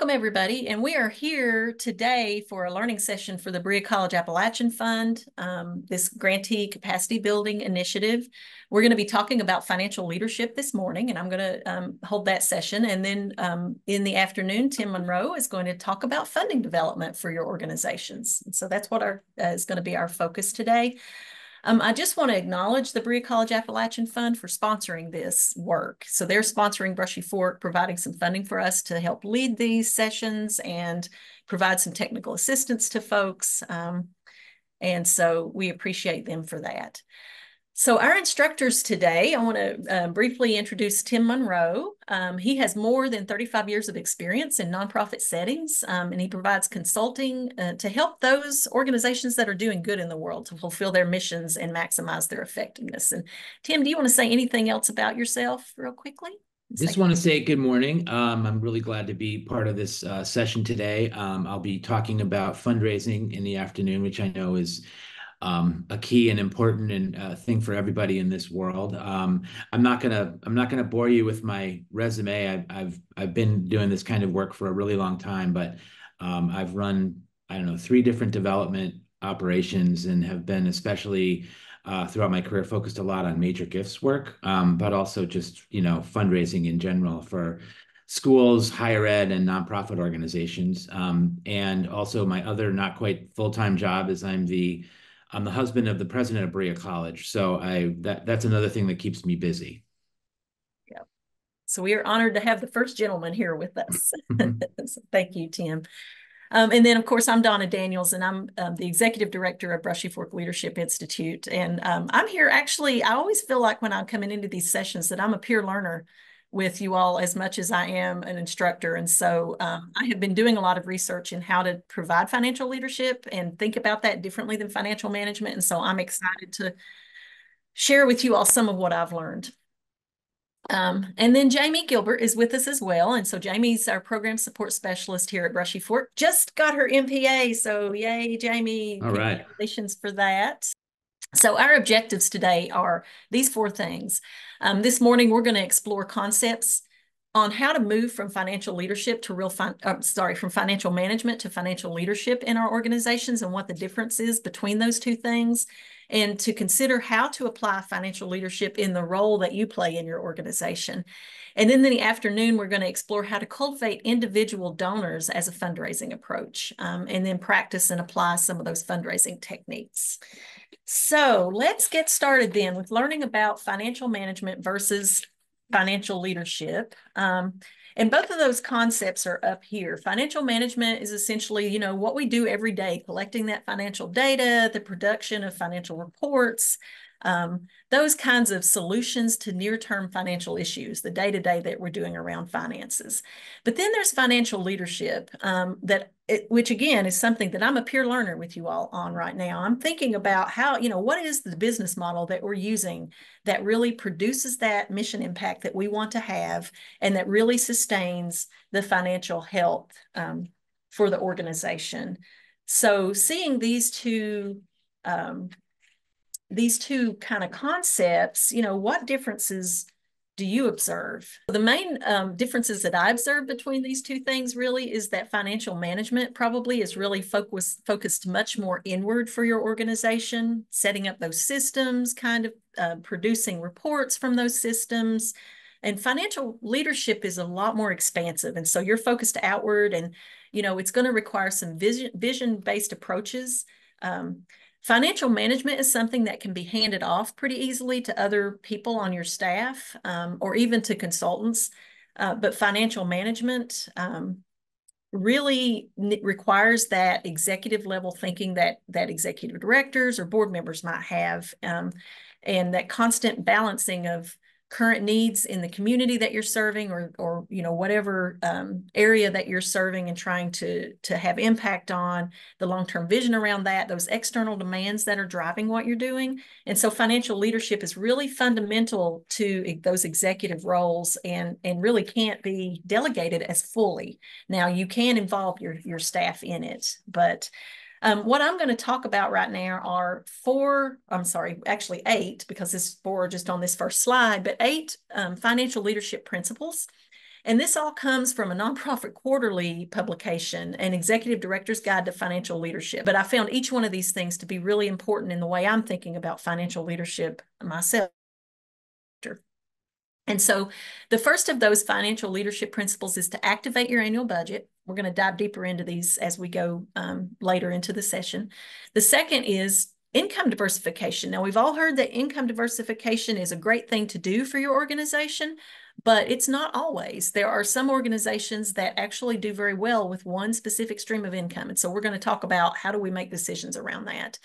Welcome, everybody. And we are here today for a learning session for the Berea College Appalachian Fund, this grantee capacity building initiative. We're going to be talking about financial leadership this morning, and I'm going to hold that session. And then in the afternoon, Tim Monroe is going to talk about funding development for your organizations. And so that's what is going to be our focus today. I just want to acknowledge the Berea College Appalachian Fund for sponsoring this work. So they're sponsoring Brushy Fork, providing some funding for us to help lead these sessions and provide some technical assistance to folks. And so we appreciate them for that. So our instructors today, I want to briefly introduce Tim Monroe. He has more than 35 years of experience in nonprofit settings, and he provides consulting to help those organizations that are doing good in the world to fulfill their missions and maximize their effectiveness. And Tim, do you want to say anything else about yourself real quickly? Just want to say good morning. I'm really glad to be part of this session today. I'll be talking about fundraising in the afternoon, which I know is a key and important thing for everybody in this world. I'm not gonna bore you with my resume. I've been doing this kind of work for a really long time, but I've run, I don't know, 3 different development operations and have been especially throughout my career focused a lot on major gifts work, but also just, fundraising in general for schools, higher ed, and nonprofit organizations. And also my other not quite full-time job is I'm the husband of the president of Berea College. So that's another thing that keeps me busy. Yeah. So we are honored to have the first gentleman here with us. So thank you, Tim. And then, of course, I'm Donna Daniels, and I'm the executive director of Brushy Fork Leadership Institute. And I'm here actually, I always feel like when I'm coming into these sessions that I'm a peer learner with you all as much as I am an instructor. And so I have been doing a lot of research in how to provide financial leadership and think about that differently than financial management. And so I'm excited to share with you all some of what I've learned. And then Jamie Gilbert is with us as well. And so Jamie's our program support specialist here at Brushy Fork. Just got her MPA. So yay, Jamie. All right. Congratulations for that. So our objectives today are these 4 things. This morning, we're going to explore concepts on how to move from financial leadership to from financial management to financial leadership in our organizations and what the difference is between those 2 things, and to consider how to apply financial leadership in the role that you play in your organization. And then in the afternoon, we're going to explore how to cultivate individual donors as a fundraising approach, and then practice and apply some of those fundraising techniques. So let's get started then with learning about financial management versus financial leadership. And both of those concepts are up here. Financial management is essentially, what we do every day, collecting that financial data, the production of financial reports, those kinds of solutions to near-term financial issues, the day-to-day that we're doing around finances. But then there's financial leadership, which again is something that I'm a peer learner with you all on right now. I'm thinking about how, what is the business model that we're using that really produces that mission impact that we want to have and that really sustains the financial health for the organization. So seeing these two kind of concepts, what differences do you observe? The main differences that I observe between these 2 things really is that financial management probably is really focused much more inward for your organization, setting up those systems, kind of producing reports from those systems. And financial leadership is a lot more expansive. And so you're focused outward, and, it's going to require some vision-based approaches. Financial management is something that can be handed off pretty easily to other people on your staff, or even to consultants. But financial management really requires that executive level thinking that executive directors or board members might have, and that constant balancing of current needs in the community that you're serving, or whatever area that you're serving, and trying to have impact on the long-term vision around that, those external demands that are driving what you're doing. And so financial leadership is really fundamental to those executive roles, and really can't be delegated as fully. Now, you can involve your staff in it, but what I'm going to talk about right now are 8, because this 4 just on this first slide, but 8 financial leadership principles. And this all comes from a nonprofit quarterly publication, an executive director's guide to financial leadership. But I found each one of these things to be really important in the way I'm thinking about financial leadership myself. And so the first of those financial leadership principles is to activate your annual budget. We're going to dive deeper into these as we go later into the session. The second is income diversification. Now, we've all heard that income diversification is a great thing to do for your organization, but it's not always. There are some organizations that actually do very well with one specific stream of income. And so we're going to talk about how do we make decisions around that.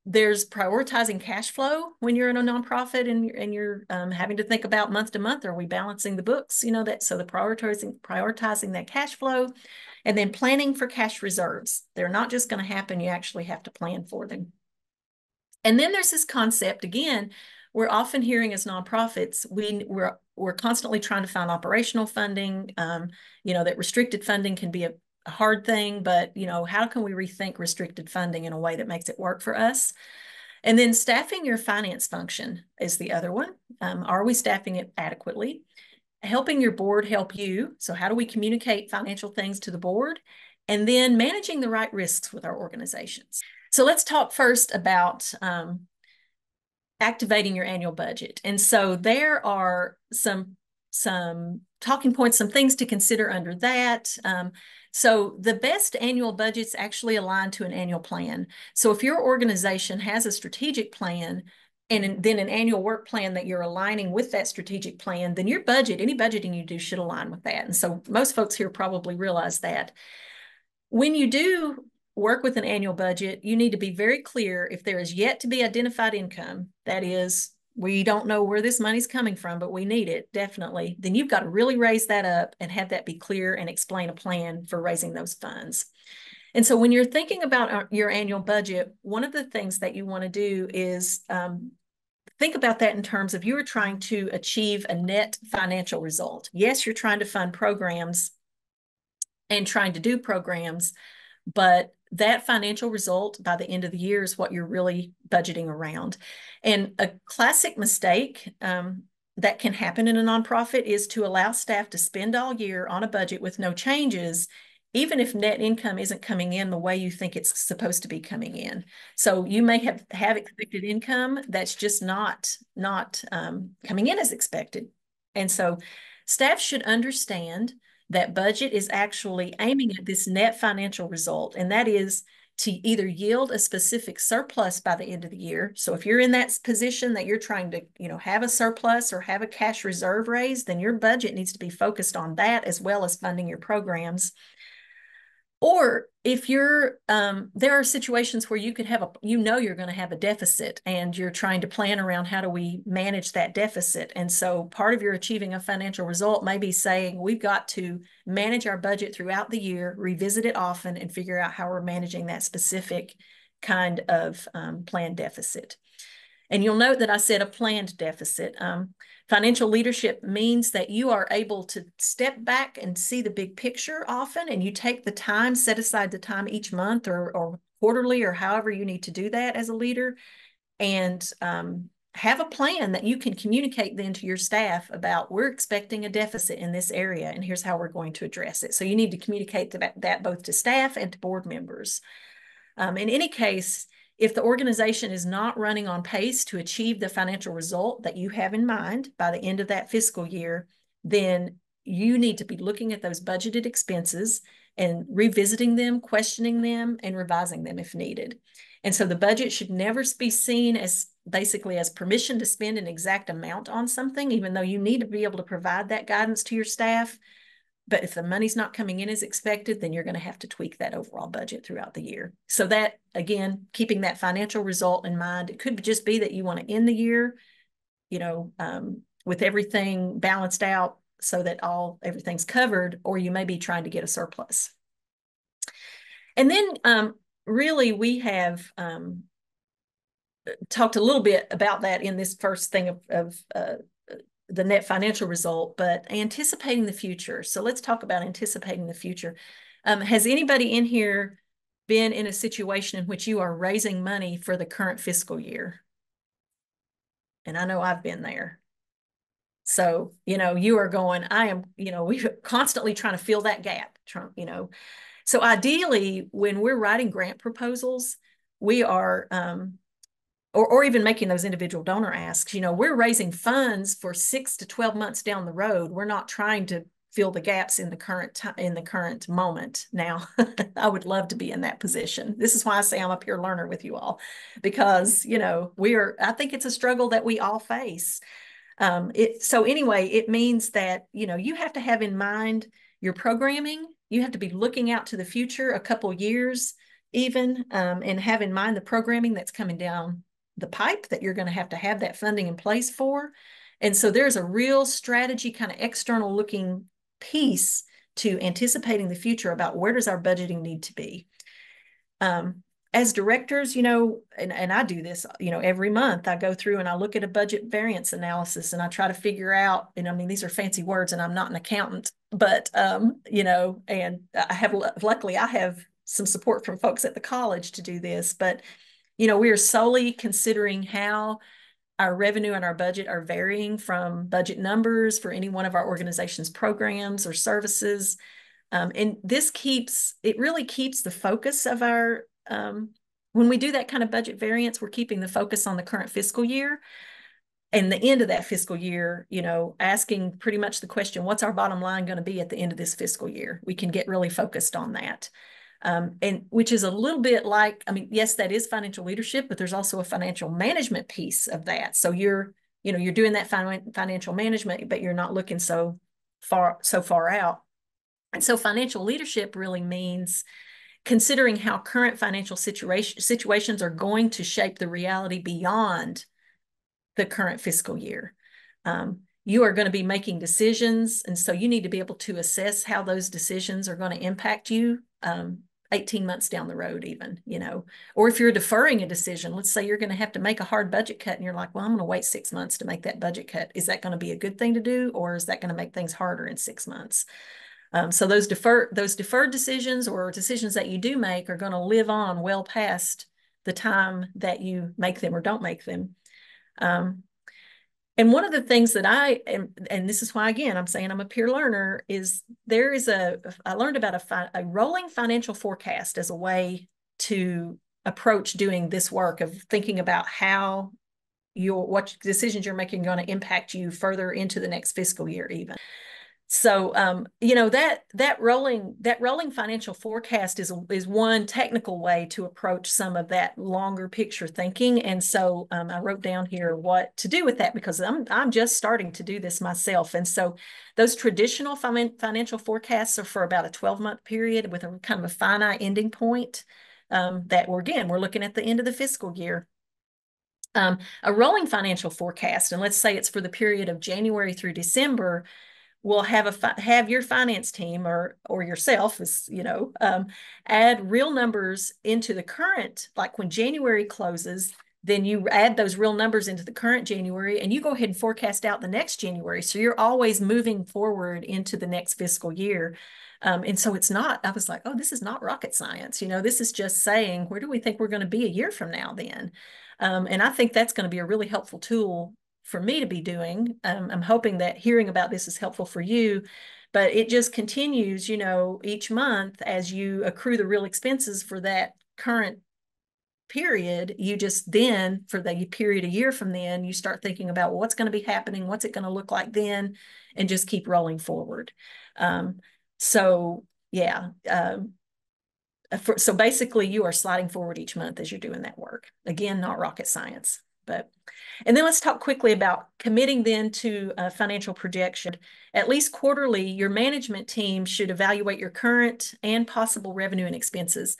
There's prioritizing cash flow when you're in a nonprofit and you're having to think about month to month, are we balancing the books? You know, that, so the prioritizing that cash flow, and then planning for cash reserves. They're not just going to happen. You actually have to plan for them. And then there's this concept, again, we're often hearing as nonprofits, we're constantly trying to find operational funding, you know, that restricted funding can be a hard thing, but, you know, how can we rethink restricted funding in a way that makes it work for us? And then staffing your finance function is the other one. Are we staffing it adequately? Helping your board help you. So how do we communicate financial things to the board? And then managing the right risks with our organizations. So let's talk first about activating your annual budget. And so there are some talking points, some things to consider under that. So the best annual budgets actually align to an annual plan. So if your organization has a strategic plan and then an annual work plan that you're aligning with that strategic plan, then your budget, any budgeting you do should align with that. And so most folks here probably realize that. When you do work with an annual budget, you need to be very clear if there is yet to be identified income, that is, we don't know where this money's coming from, but we need it, definitely, then you've got to really raise that up and have that be clear and explain a plan for raising those funds. And so when you're thinking about your annual budget, one of the things that you want to do is think about that in terms of you are trying to achieve a net financial result. Yes, you're trying to fund programs and trying to do programs, but that financial result by the end of the year is what you're really budgeting around. And a classic mistake that can happen in a nonprofit is to allow staff to spend all year on a budget with no changes, even if net income isn't coming in the way you think it's supposed to be coming in. So you may have expected income that's just not coming in as expected. And so staff should understand that budget is actually aiming at this net financial result, and that is to either yield a specific surplus by the end of the year. So if you're in that position that you're trying to, you know, have a surplus or have a cash reserve raised, then your budget needs to be focused on that as well as funding your programs. Or if you're, there are situations where you could have you're going to have a deficit and you're trying to plan around how do we manage that deficit. And so part of your achieving a financial result may be saying we've got to manage our budget throughout the year, revisit it often, and figure out how we're managing that specific kind of planned deficit. And you'll note that I said a planned deficit. Financial leadership means that you are able to step back and see the big picture often, and you take the time, set aside the time each month or quarterly or however you need to do that as a leader, and have a plan that you can communicate then to your staff about, we're expecting a deficit in this area, and here's how we're going to address it. So you need to communicate that both to staff and to board members. In any case, if the organization is not running on pace to achieve the financial result that you have in mind by the end of that fiscal year, then you need to be looking at those budgeted expenses and revisiting them, questioning them, and revising them if needed. And so the budget should never be seen as basically as permission to spend an exact amount on something, even though you need to be able to provide that guidance to your staff. But if the money's not coming in as expected, then you're going to have to tweak that overall budget throughout the year. So that, again, keeping that financial result in mind, it could just be that you want to end the year, you know, with everything balanced out so that everything's covered, or you may be trying to get a surplus. And then really we have talked a little bit about that in this first thing of the net financial result, but anticipating the future. So let's talk about anticipating the future. Has anybody in here been in a situation in which you are raising money for the current fiscal year? And I know I've been there. So, you are going, I am, we're constantly trying to fill that gap, So ideally, when we're writing grant proposals, we are, or even making those individual donor asks, we're raising funds for 6 to 12 months down the road. We're not trying to fill the gaps in the current moment. Now, I would love to be in that position. This is why I say I'm a peer learner with you all, because, I think it's a struggle that we all face. So anyway, it means that, you have to have in mind your programming. You have to be looking out to the future, a couple years even, and have in mind the programming that's coming down the pipe that you're going to have that funding in place for. And so there's a real strategy, kind of external looking piece to anticipating the future about where does our budgeting need to be. As directors, and I do this, every month I go through and I look at a budget variance analysis and I try to figure out, and I mean, these are fancy words and I'm not an accountant, but, and luckily I have some support from folks at the college to do this, but, we are solely considering how our revenue and our budget are varying from budget numbers for any one of our organization's programs or services. And it really keeps the focus of our, when we do that kind of budget variance, we're keeping the focus on the current fiscal year and the end of that fiscal year, asking pretty much the question, what's our bottom line going to be at the end of this fiscal year? We can get really focused on that. And which is a little bit like, I mean, yes, that is financial leadership, but there's also a financial management piece of that. So you're doing that financial management, but you're not looking so far out. And so financial leadership really means considering how current financial situations are going to shape the reality beyond the current fiscal year. You are going to be making decisions, and so you need to be able to assess how those decisions are going to impact you 18 months down the road even, or if you're deferring a decision, let's say you're going to have to make a hard budget cut and you're like, well, I'm going to wait 6 months to make that budget cut. Is that going to be a good thing to do, or is that going to make things harder in 6 months? So those deferred decisions or decisions that you do make are going to live on well past the time that you make them or don't make them. And one of the things that I am, and this is why, again, I'm saying I'm a peer learner, is I learned about a rolling financial forecast as a way to approach doing this work of thinking about how what decisions you're making are going to impact you further into the next fiscal year even. So, that rolling financial forecast is one technical way to approach some of that longer picture thinking. And so, I wrote down here what to do with that, because I'm just starting to do this myself. And so, those traditional financial forecasts are for about a 12-month period with a kind of a finite ending point. That we're looking at the end of the fiscal year. A rolling financial forecast, and let's say it's for the period of January through December, will have your finance team or yourself, as add real numbers into the current, like when January closes, then you add those real numbers into the current January and you go ahead and forecast out the next January. So you're always moving forward into the next fiscal year. And so I was like, oh, this is not rocket science. This is just saying, where do we think we're going to be a year from now then? And I think that's going to be a really helpful tool for me to be doing. I'm hoping that hearing about this is helpful for you, but it just continues, each month as you accrue the real expenses for that current period. You just then, for the period a year from then, you start thinking about, well, what's going to be happening? What's it going to look like then? And just keep rolling forward. So yeah. So basically you are sliding forward each month as you're doing that work. Again, not rocket science, and then let's talk quickly about committing then to a financial projection. At least quarterly, your management team should evaluate your current and possible revenue and expenses,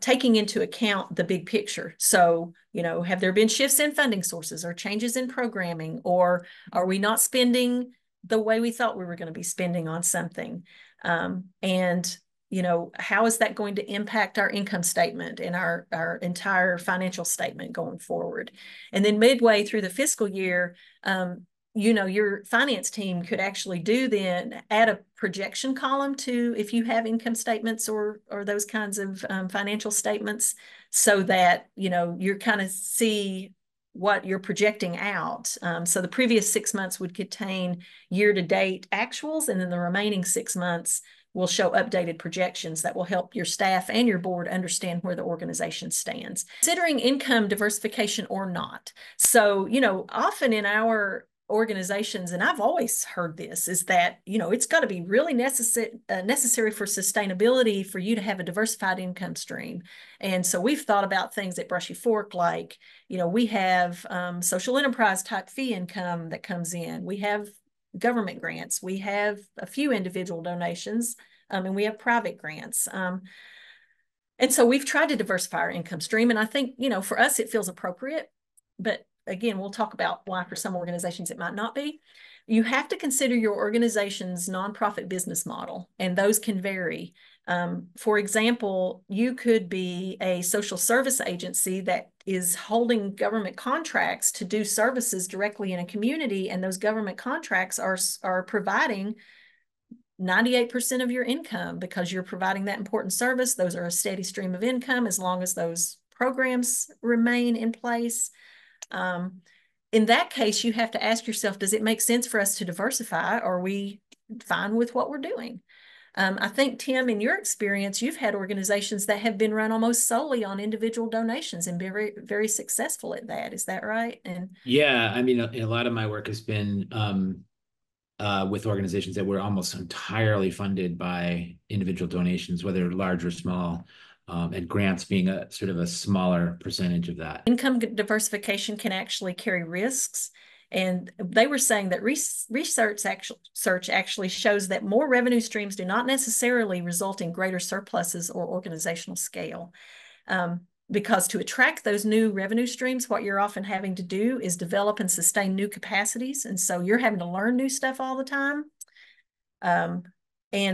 taking into account the big picture. So, have there been shifts in funding sources or changes in programming, or are we not spending the way we thought we were going to be spending on something? And how is that going to impact our income statement and our entire financial statement going forward? And then midway through the fiscal year, your finance team could actually add a projection column to, if you have income statements or those kinds of financial statements, so that, you're kind of see what you're projecting out. So the previous 6 months would contain year-to-date actuals, and then the remaining 6 months will show updated projections that will help your staff and your board understand where the organization stands. Considering income diversification or not. So, often in our organizations, and I've always heard this, is that, it's got to be really necessary for sustainability for you to have a diversified income stream. And so we've thought about things at Brushy Fork like, we have social enterprise type fee income that comes in. We have government grants. We have a few individual donations, and we have private grants. And so we've tried to diversify our income stream. And I think, for us, it feels appropriate. But again, we'll talk about why for some organizations it might not be. You have to consider your organization's nonprofit business model, and those can vary. For example, you could be a social service agency that is holding government contracts to do services directly in a community, and those government contracts are providing 98% of your income because you're providing that important service. Those are a steady stream of income as long as those programs remain in place. In that case, you have to ask yourself, does it make sense for us to diversify? Or are we fine with what we're doing? I think, Tim, in your experience, you've had organizations that have been run almost solely on individual donations and very, very successful at that. Is that right? And Yeah, I mean, a lot of my work has been with organizations that were almost entirely funded by individual donations, whether large or small, and grants being a sort of a smaller percentage of that. Income diversification can actually carry risks. And they were saying that research actually shows that more revenue streams do not necessarily result in greater surpluses or organizational scale. Because to attract those new revenue streams, what you're often having to do is develop and sustain new capacities. And so you're having to learn new stuff all the time. And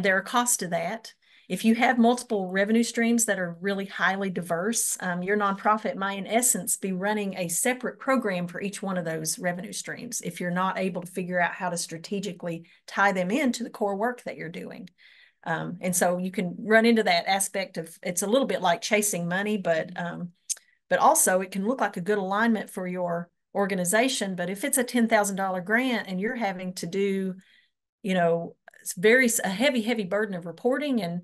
there are costs to that. If you have multiple revenue streams that are really highly diverse, your nonprofit might, in essence, be running a separate program for each one of those revenue streams if you're not able to figure out how to strategically tie them into the core work that you're doing. And so you can run into that aspect of, it's a little bit like chasing money, but also it can look like a good alignment for your organization. But if it's a $10,000 grant and you're having to do, a heavy burden of reporting and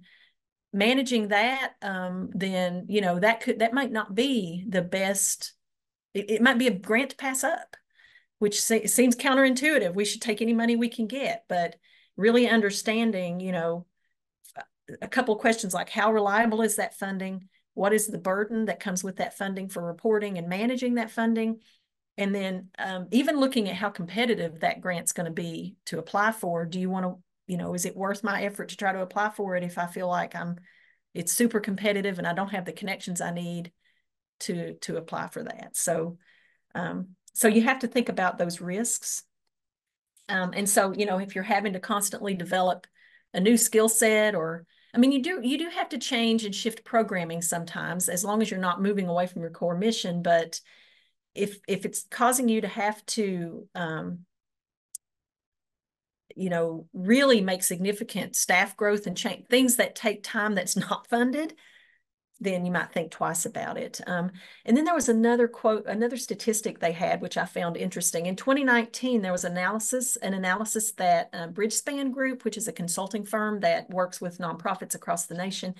managing that, then, that might not be the best. It might be a grant to pass up, which seems counterintuitive. We should take any money we can get, but really understanding, a couple of questions like how reliable is that funding? What is the burden that comes with that funding for reporting and managing that funding? And then even looking at how competitive that grant's going to be to apply for. Do you want to, is it worth my effort to try to apply for it if I feel like it's super competitive and I don't have the connections I need to apply for that? So you have to think about those risks. And so, if you're having to constantly develop a new skill set, or, you do have to change and shift programming sometimes, as long as you're not moving away from your core mission. But if it's causing you to have to, really make significant staff growth and change things that take time that's not funded, then you might think twice about it. And then there was another statistic they had, which I found interesting. In 2019, there was an analysis that Bridgespan Group, which is a consulting firm that works with nonprofits across the nation,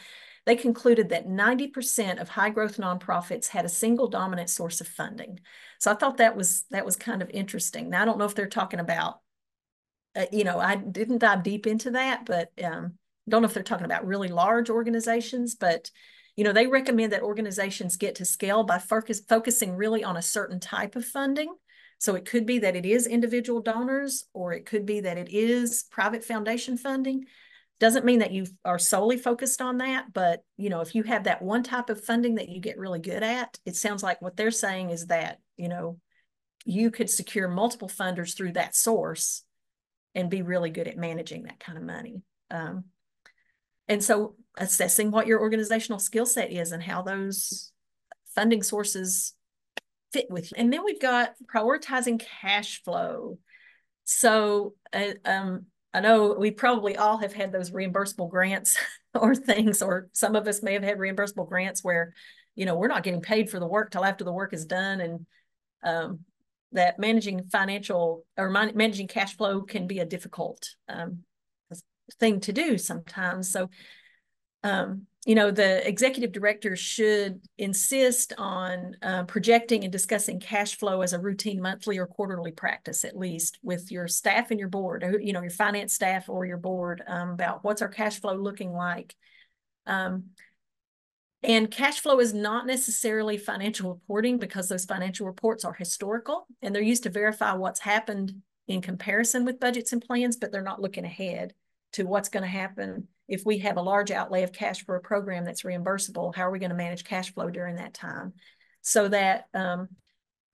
they concluded that 90% of high growth nonprofits had a single dominant source of funding. So I thought that was kind of interesting. Now, I don't know if they're talking about, I didn't dive deep into that, but don't know if they're talking about really large organizations, but they recommend that organizations get to scale by focusing really on a certain type of funding. So it could be that it is individual donors, or it could be that it is private foundation funding. Doesn't mean that you are solely focused on that, but if you have that one type of funding that you get really good at, it sounds like what they're saying is that, you could secure multiple funders through that source and be really good at managing that kind of money. And so assessing what your organizational skill set is and how those funding sources fit with you. And then we've got prioritizing cash flow. So I know we probably all have had those reimbursable grants or things, or some of us may have had reimbursable grants where, we're not getting paid for the work till after the work is done. And that managing financial or managing cash flow can be a difficult thing to do sometimes. So, the executive director should insist on projecting and discussing cash flow as a routine monthly or quarterly practice, at least with your staff and your board, your finance staff or your board, about what's our cash flow looking like. And cash flow is not necessarily financial reporting, because those financial reports are historical and they're used to verify what's happened in comparison with budgets and plans, but they're not looking ahead to what's going to happen. If we have a large outlay of cash for a program that's reimbursable, how are we going to manage cash flow during that time? So that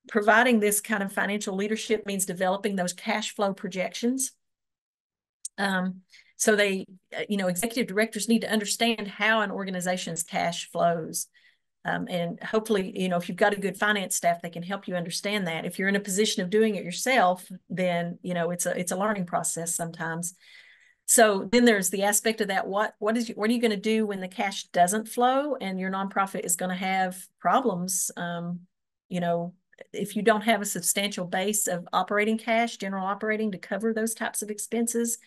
providing this kind of financial leadership means developing those cash flow projections. So they, executive directors need to understand how an organization's cash flows. And hopefully, if you've got a good finance staff, they can help you understand that. If you're in a position of doing it yourself, then, it's a learning process sometimes. So then there's the aspect of that. What are you going to do when the cash doesn't flow and your nonprofit is going to have problems? If you don't have a substantial base of operating cash, general operating, to cover those types of expenses,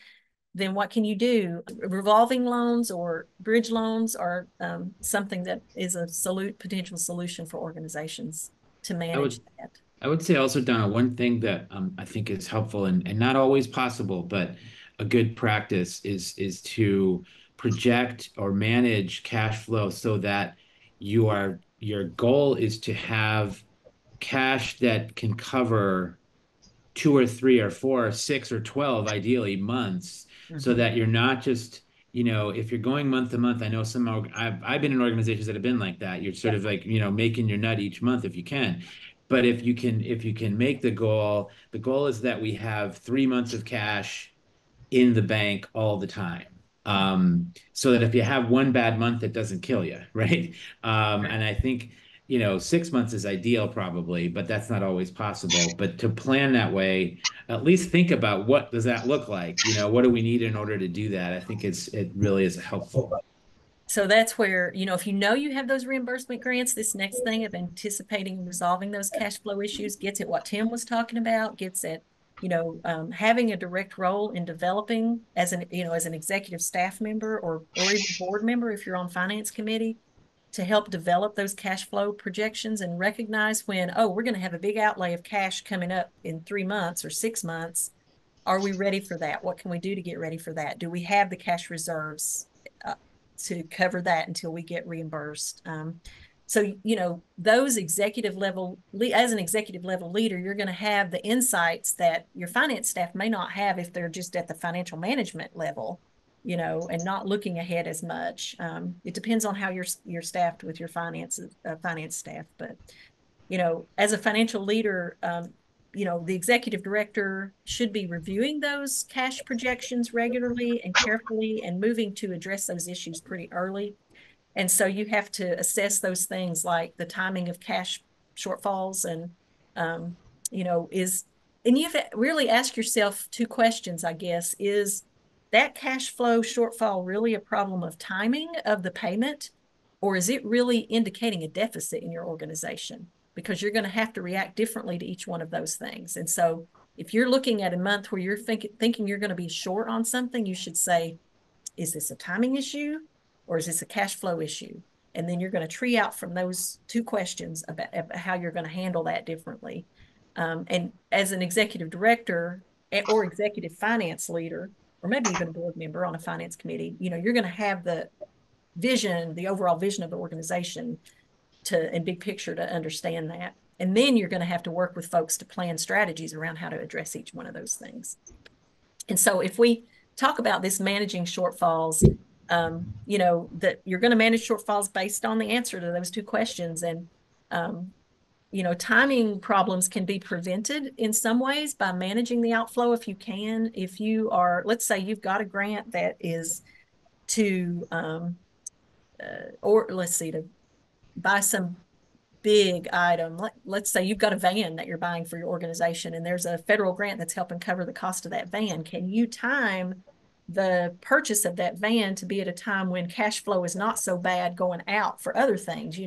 then what can you do? Revolving loans or bridge loans are something that is a potential solution for organizations to manage that. I would say also, Donna, one thing that I think is helpful and not always possible, but a good practice is to project or manage cash flow so that your goal is to have cash that can cover 2 or 3 or 4 or 6 or 12, ideally, months, so that you're not just, if you're going month to month. I know I've been in organizations that have been like that. You're sort of like, making your nut each month if you can. But if you can make the goal is that we have 3 months of cash in the bank all the time. So that if you have one bad month, it doesn't kill you, right? And I think, 6 months is ideal probably, but that's not always possible. But to plan that way, at least think about, what does that look like? What do we need in order to do that? I think it really is helpful. So that's where, if you have those reimbursement grants, this next thing of anticipating and resolving those cash flow issues gets at what Tim was talking about, gets at, having a direct role in developing as an executive staff member or even board member, if you're on finance committee, to help develop those cash flow projections and recognize when, we're going to have a big outlay of cash coming up in 3 months or 6 months. Are we ready for that? What can we do to get ready for that? Do we have the cash reserves to cover that until we get reimbursed? So, those executive level, as an executive level leader, you're going to have the insights that your finance staff may not have if they're just at the financial management level, and not looking ahead as much. It depends on how you're staffed with your finance staff. But, as a financial leader, the executive director should be reviewing those cash projections regularly and carefully and moving to address those issues pretty early. And so you have to assess those things like the timing of cash shortfalls and, and you have to really ask yourself 2 questions, I guess. Is that cash flow shortfall really a problem of timing of the payment, or is it really indicating a deficit in your organization? Because you're going to have to react differently to each one of those things. And so if you're looking at a month where you're thinking you're going to be short on something, you should say, is this a timing issue or is this a cash flow issue? And then you're going to tree out from those 2 questions about how you're going to handle that differently. And as an executive director or executive finance leader, or maybe even a board member on a finance committee, you're going to have the overall vision of the organization and big picture to understand that. And then you're going to have to work with folks to plan strategies around how to address each one of those things. And so if we talk about this managing shortfalls, that you're going to manage shortfalls based on the answer to those 2 questions. And, timing problems can be prevented in some ways by managing the outflow if you can. If you are, let's say you've got a grant that is to, to buy some big item. Let's say you've got a van that you're buying for your organization and there's a federal grant that's helping cover the cost of that van. Can you time the purchase of that van to be at a time when cash flow is not so bad going out for other things,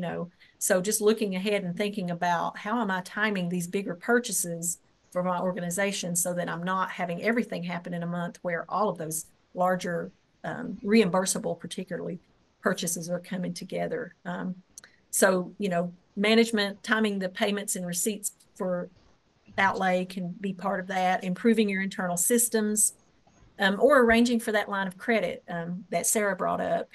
So just looking ahead and thinking about how am I timing these bigger purchases for my organization so that I'm not having everything happen in a month where all of those larger reimbursable, particularly, purchases are coming together. So, management, timing the payments and receipts for outlay can be part of that, improving your internal systems, or arranging for that line of credit that Sarah brought up.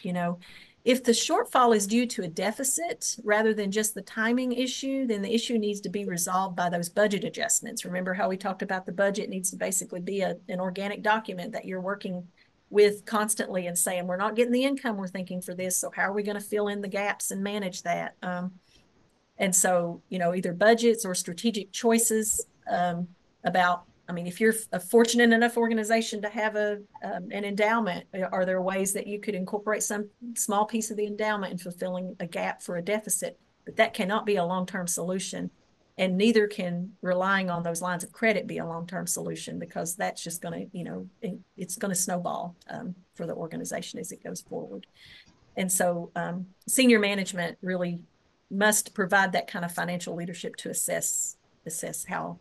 If the shortfall is due to a deficit rather than just the timing issue, then the issue needs to be resolved by those budget adjustments. Remember how we talked about the budget needs to basically be an organic document that you're working with constantly and saying, we're not getting the income we're thinking for this, so how are we going to fill in the gaps and manage that? And so, either budgets or strategic choices about, if you're a fortunate enough organization to have an endowment, are there ways that you could incorporate some small piece of the endowment in fulfilling a gap for a deficit? But that cannot be a long-term solution. And neither can relying on those lines of credit be a long-term solution, because that's just going to, it's going to snowball for the organization as it goes forward. And so senior management really must provide that kind of financial leadership to assess how,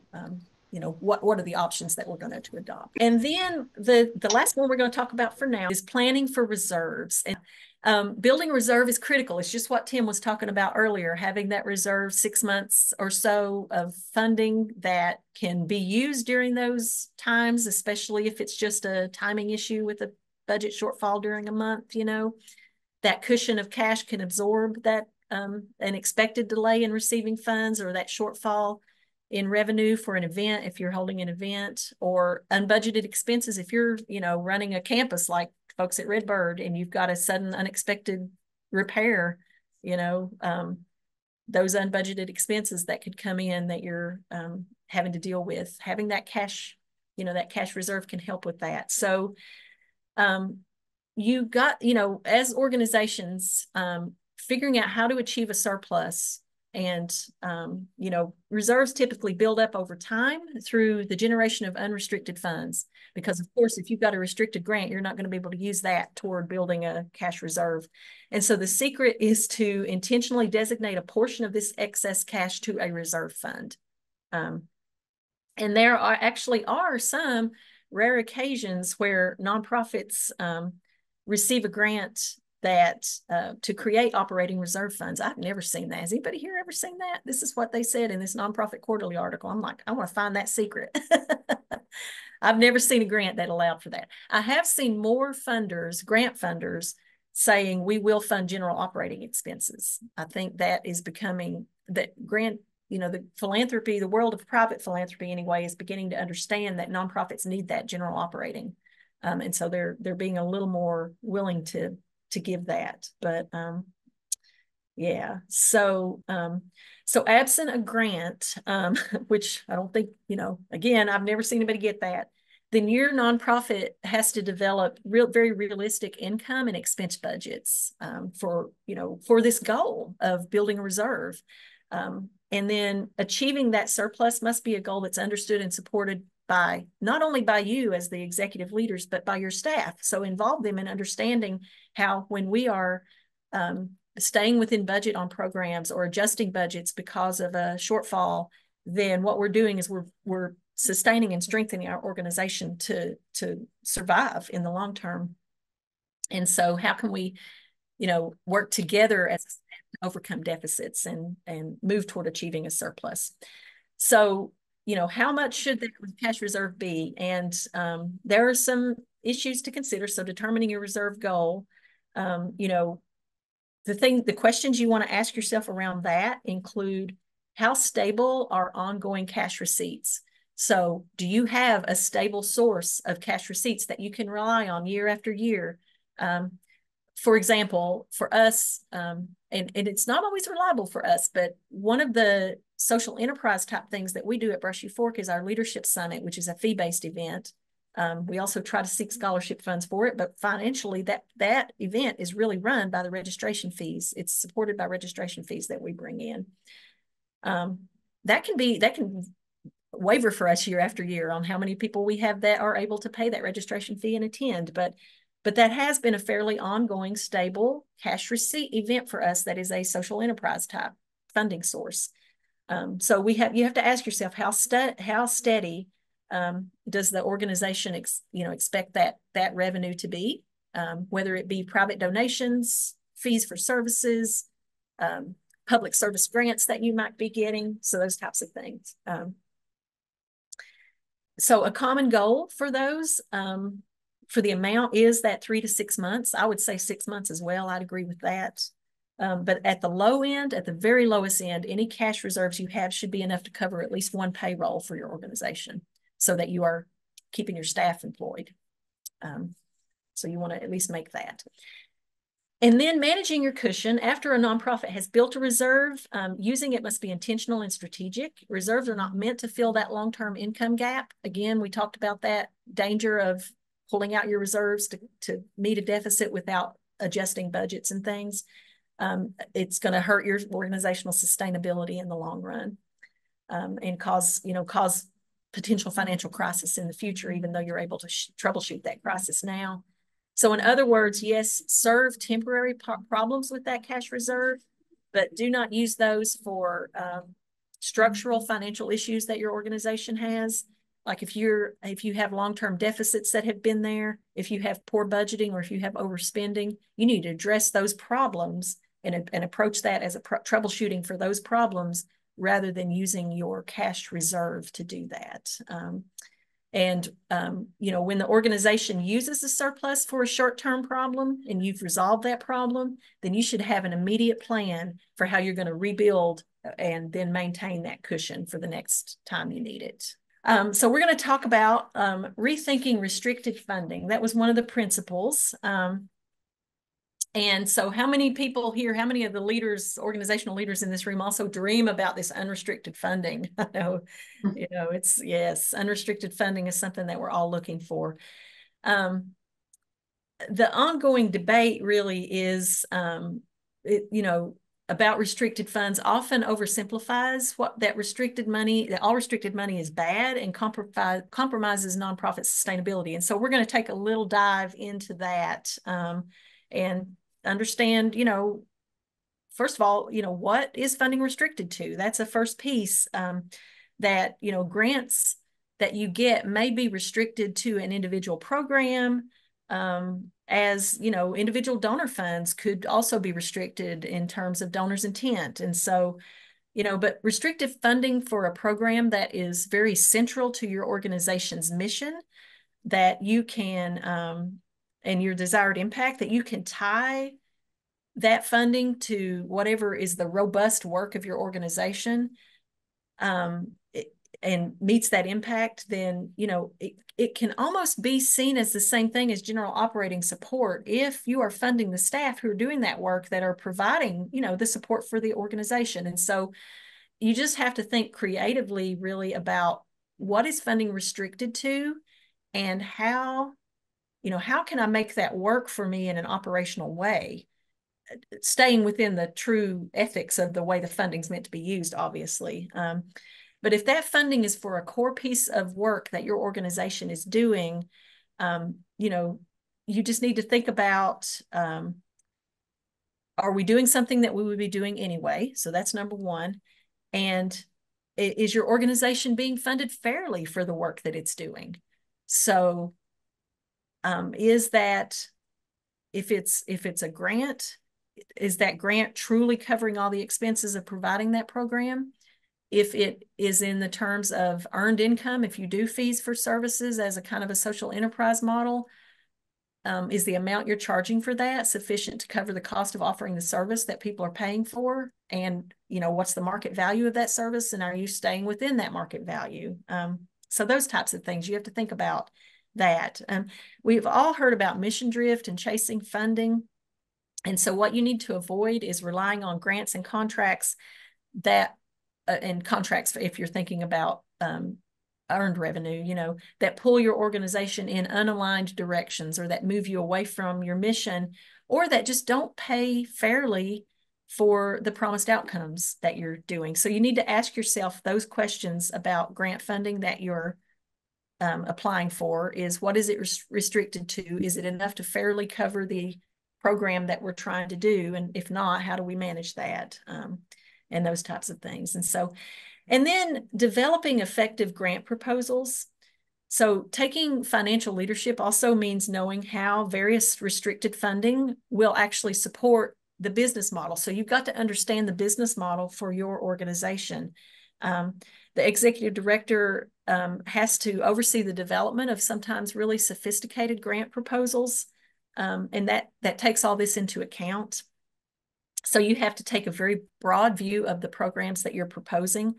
what are the options that we're going to adopt. And then the last one we're going to talk about for now is planning for reserves. And building reserve is critical. It's just what Tim was talking about earlier, having that reserve 6 months or so of funding that can be used during those times, especially if it's just a timing issue with a budget shortfall during a month. That cushion of cash can absorb that an expected delay in receiving funds, or that shortfall in revenue for an event if you're holding an event, or unbudgeted expenses if you're running a campus like folks at Redbird and you've got a sudden unexpected repair. Those unbudgeted expenses that could come in that you're having to deal with. Having that cash, that cash reserve can help with that. So you got, as organizations, figuring out how to achieve a surplus. And, reserves typically build up over time through the generation of unrestricted funds. Because, of course, if you've got a restricted grant, you're not going to be able to use that toward building a cash reserve. And so the secret is to intentionally designate a portion of this excess cash to a reserve fund. And there are some rare occasions where nonprofits receive a grant that to create operating reserve funds. I've never seen that. Has anybody here ever seen that? This is what they said in this Nonprofit Quarterly article. I'm like, I want to find that secret. I've never seen a grant that allowed for that. I have seen more funders, grant funders, saying we will fund general operating expenses. I think that is becoming that grant, the philanthropy, the world of private philanthropy anyway, is beginning to understand that nonprofits need that general operating. And so they're being a little more willing to give that. But yeah, so absent a grant, which I don't think, again, I've never seen anybody get that, then your nonprofit has to develop very realistic income and expense budgets for this goal of building a reserve. And then achieving that surplus must be a goal that's understood and supported by not only by you as the executive leaders, but by your staff. So involve them in understanding how, when we are staying within budget on programs or adjusting budgets because of a shortfall, then what we're doing is we're sustaining and strengthening our organization to survive in the long term. And so how can we, work together as a staff to overcome deficits and move toward achieving a surplus? So, how much should the cash reserve be? And there are some issues to consider. So determining your reserve goal, the questions you want to ask yourself around that include, how stable are ongoing cash receipts? So do you have a stable source of cash receipts that you can rely on year after year? For example, for us, and it's not always reliable for us, but one of the social enterprise type things that we do at Brushy Fork is our Leadership Summit, which is a fee-based event. We also try to seek scholarship funds for it, but financially that event is really run by the registration fees. It's supported by registration fees that we bring in. That can waver for us year after year on how many people we have that are able to pay that registration fee and attend. But that has been a fairly ongoing, stable cash receipt event for us that is a social enterprise type funding source. So you have to ask yourself how steady does the organization expect that revenue to be, whether it be private donations, fees for services, public service grants that you might be getting, so those types of things. So a common goal for those, for the amount, is that 3 to 6 months. I would say 6 months as well. I'd agree with that. But at the low end, at the very lowest end, any cash reserves you have should be enough to cover at least one payroll for your organization so that you are keeping your staff employed. So you want to at least make that. And then managing your cushion after a nonprofit has built a reserve, using it must be intentional and strategic. Reserves are not meant to fill that long-term income gap. Again, we talked about that danger of pulling out your reserves to meet a deficit without adjusting budgets and things. It's going to hurt your organizational sustainability in the long run, and cause potential financial crisis in the future, even though you're able to troubleshoot that crisis now. So in other words, yes, serve temporary problems with that cash reserve, but do not use those for structural financial issues that your organization has. Like if you have long-term deficits that have been there, if you have poor budgeting, or if you have overspending, you need to address those problems and approach that as a troubleshooting for those problems rather than using your cash reserve to do that. When the organization uses a surplus for a short-term problem and you've resolved that problem, then you should have an immediate plan for how you're going to rebuild and then maintain that cushion for the next time you need it. So we're going to talk about rethinking restricted funding. That was one of the principles. And so how many people here, how many of the leaders, organizational leaders in this room also dream about this unrestricted funding? I know, yes, unrestricted funding is something that we're all looking for. The ongoing debate really is, about restricted funds often oversimplifies what that all restricted money is bad and compromises nonprofit sustainability. And so we're going to take a little dive into that, and understand, first of all, what is funding restricted to? That's a first piece, that, grants that you get may be restricted to an individual program, as, individual donor funds could also be restricted in terms of donors' intent. And so, but restrictive funding for a program that is very central to your organization's mission, that you can, and your desired impact, that you can tie that funding to whatever is the robust work of your organization, and meets that impact, then, it can almost be seen as the same thing as general operating support if you are funding the staff who are doing that work, that are providing, the support for the organization. And so you just have to think creatively, really, about what is funding restricted to, and how can I make that work for me in an operational way, staying within the true ethics of the way the funding's meant to be used, obviously. But if that funding is for a core piece of work that your organization is doing, you just need to think about, are we doing something that we would be doing anyway? So that's number one. And is your organization being funded fairly for the work that it's doing? So is that, if it's a grant, is that grant truly covering all the expenses of providing that program? If it is in the terms of earned income, if you do fees for services as a kind of a social enterprise model, is the amount you're charging for that sufficient to cover the cost of offering the service that people are paying for? And, what's the market value of that service? And are you staying within that market value? So those types of things, you have to think about that. We've all heard about mission drift and chasing funding. And so what you need to avoid is relying on grants and contracts that, if you're thinking about earned revenue, that pull your organization in unaligned directions, or that move you away from your mission, or that just don't pay fairly for the promised outcomes that you're doing. So you need to ask yourself those questions about grant funding that you're applying for. Is what is it restricted to? Is it enough to fairly cover the program that we're trying to do? And if not, how do we manage that? And those types of things. And then developing effective grant proposals. So taking financial leadership also means knowing how various restricted funding will actually support the business model. So you've got to understand the business model for your organization. The executive director has to oversee the development of sometimes really sophisticated grant proposals, and that takes all this into account. So you have to take a very broad view of the programs that you're proposing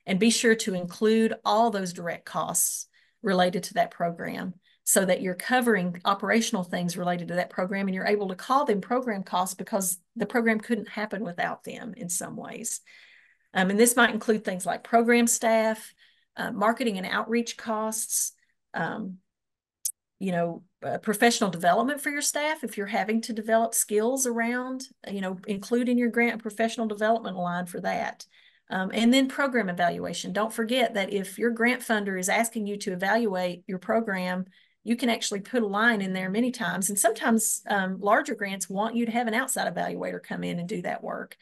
and be sure to include all those direct costs related to that program so that you're covering operational things related to that program, and you're able to call them program costs because the program couldn't happen without them in some ways. And this might include things like program staff, marketing and outreach costs, professional development for your staff if you're having to develop skills around, include in your grant professional development line for that. And then program evaluation. Don't forget that if your grant funder is asking you to evaluate your program, you can actually put a line in there many times. And sometimes larger grants want you to have an outside evaluator come in and do that work.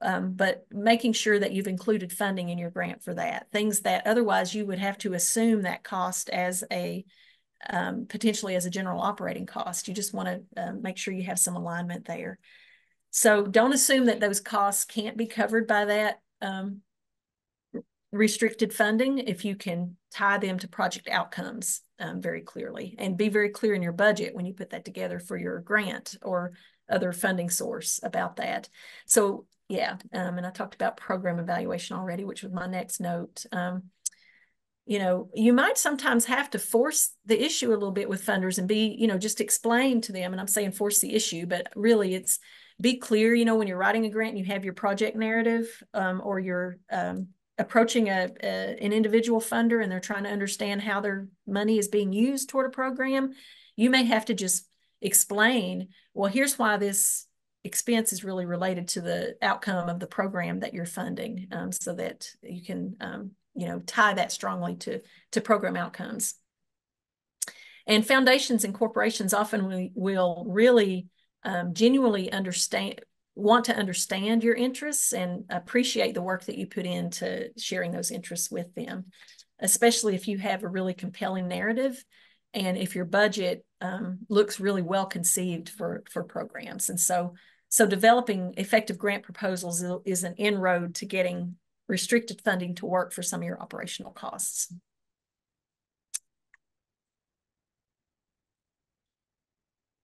But making sure that you've included funding in your grant for that. Things that otherwise you would have to assume that cost as a potentially as a general operating cost. You just want to make sure you have some alignment there. So don't assume that those costs can't be covered by that restricted funding if you can tie them to project outcomes very clearly, and be very clear in your budget when you put that together for your grant or other funding source about that. So yeah, and I talked about program evaluation already, which was my next note. You might sometimes have to force the issue a little bit with funders and be, just explain to them, and I'm saying force the issue, but really it's be clear, when you're writing a grant and you have your project narrative, or you're approaching an individual funder and they're trying to understand how their money is being used toward a program, you may have to just explain, well, here's why this expense is really related to the outcome of the program that you're funding, so that you can tie that strongly to program outcomes. And foundations and corporations often will really genuinely want to understand your interests and appreciate the work that you put into sharing those interests with them, especially if you have a really compelling narrative and if your budget looks really well conceived for programs. And so developing effective grant proposals is an inroad to getting restricted funding to work for some of your operational costs.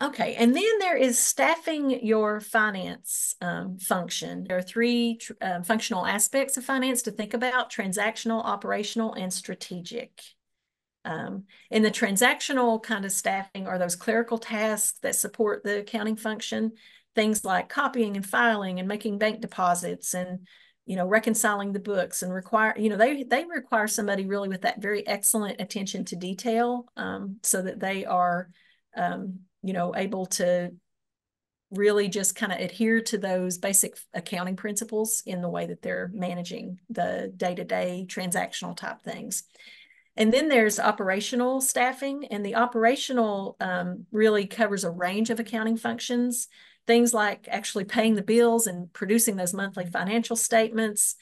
Okay, and then there is staffing your finance function. There are three functional aspects of finance to think about: transactional, operational, and strategic. In the transactional kind of staffing are those clerical tasks that support the accounting function, things like copying and filing and making bank deposits and reconciling the books, and they require somebody really with that very excellent attention to detail, so that they are able to really just kind of adhere to those basic accounting principles in the way that they're managing the day-to-day transactional type things. And then there's operational staffing, and the operational really covers a range of accounting functions, things like actually paying the bills and producing those monthly financial statements.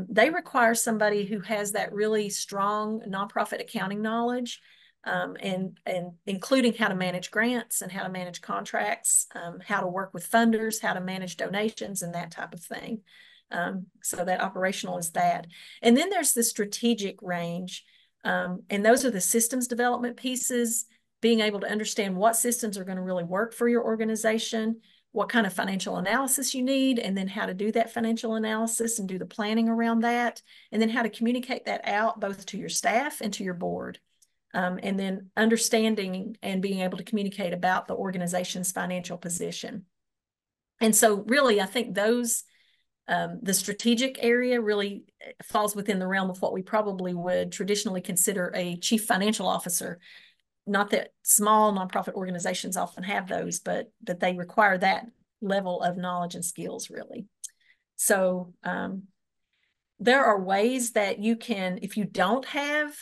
They require somebody who has that really strong nonprofit accounting knowledge, and including how to manage grants and how to manage contracts, how to work with funders, how to manage donations and that type of thing. So that operational is that. And then there's the strategic range, and those are the systems development pieces, being able to understand what systems are going to really work for your organization, what kind of financial analysis you need, and then how to do that financial analysis and do the planning around that, and then how to communicate that out both to your staff and to your board. And then understanding and being able to communicate about the organization's financial position. And so really, I think those, the strategic area really falls within the realm of what we probably would traditionally consider a chief financial officer. Not that small nonprofit organizations often have those, but they require that level of knowledge and skills, really. So there are ways that you can, if you don't have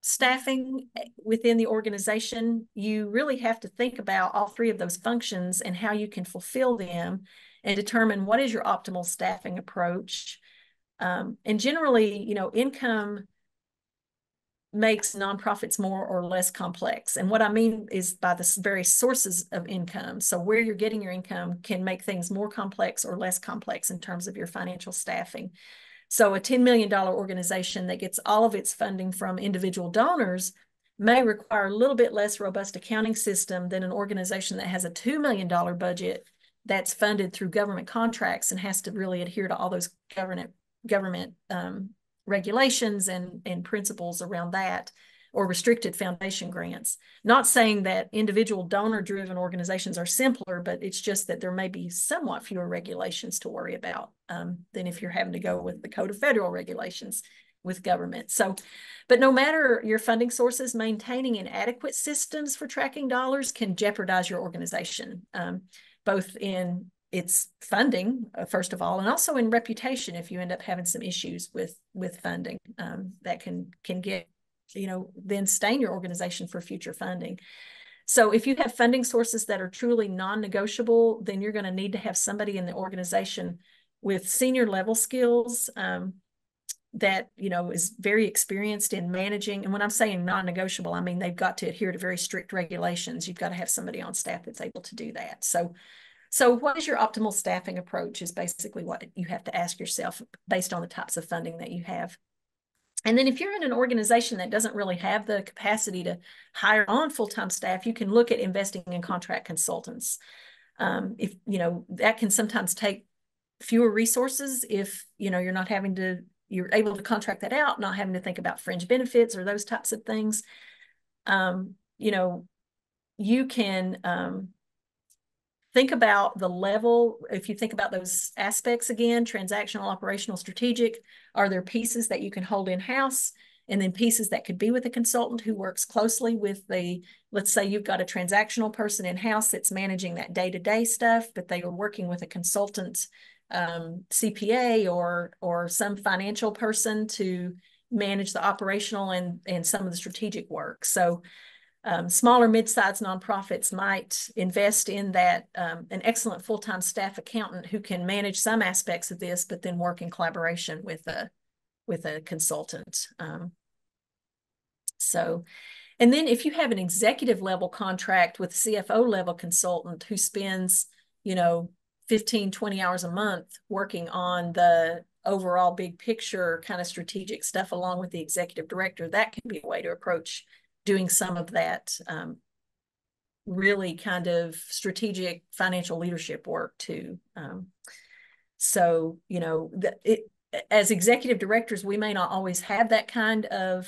staffing within the organization, you really have to think about all three of those functions and how you can fulfill them and determine what is your optimal staffing approach. And generally, income makes nonprofits more or less complex. And what I mean is by the various sources of income. So where you're getting your income can make things more complex or less complex in terms of your financial staffing. So a $10 million organization that gets all of its funding from individual donors may require a little bit less robust accounting system than an organization that has a $2 million budget that's funded through government contracts and has to really adhere to all those government regulations and principles around that, or restricted foundation grants. Not saying that individual donor-driven organizations are simpler, but it's just that there may be somewhat fewer regulations to worry about than if you're having to go with the Code of Federal Regulations with government. So, but no matter your funding sources, maintaining inadequate systems for tracking dollars can jeopardize your organization, both in its funding, first of all, and also in reputation if you end up having some issues with funding that can get, then stain your organization for future funding. So if you have funding sources that are truly non-negotiable, then you're going to need to have somebody in the organization with senior level skills that, is very experienced in managing. And when I'm saying non-negotiable, I mean, they've got to adhere to very strict regulations. You've got to have somebody on staff that's able to do that. So what is your optimal staffing approach is basically what you have to ask yourself based on the types of funding that you have. And then if you're in an organization that doesn't really have the capacity to hire on full-time staff, you can look at investing in contract consultants. If that can sometimes take fewer resources if you're not having to, you're able to contract that out, not having to think about fringe benefits or those types of things. You can think about the level. If you think about those aspects again, transactional, operational, strategic, are there pieces that you can hold in-house and then pieces that could be with a consultant who works closely with let's say you've got a transactional person in-house that's managing that day-to-day stuff, but they are working with a consultant CPA or some financial person to manage the operational and some of the strategic work. So smaller mid-sized nonprofits might invest in that, an excellent full-time staff accountant who can manage some aspects of this, but then work in collaboration with a consultant. And then if you have an executive level contract with CFO level consultant who spends, 15, 20 hours a month working on the overall big picture kind of strategic stuff along with the executive director, that can be a way to approach doing some of that really kind of strategic financial leadership work too. As executive directors, we may not always have that kind of,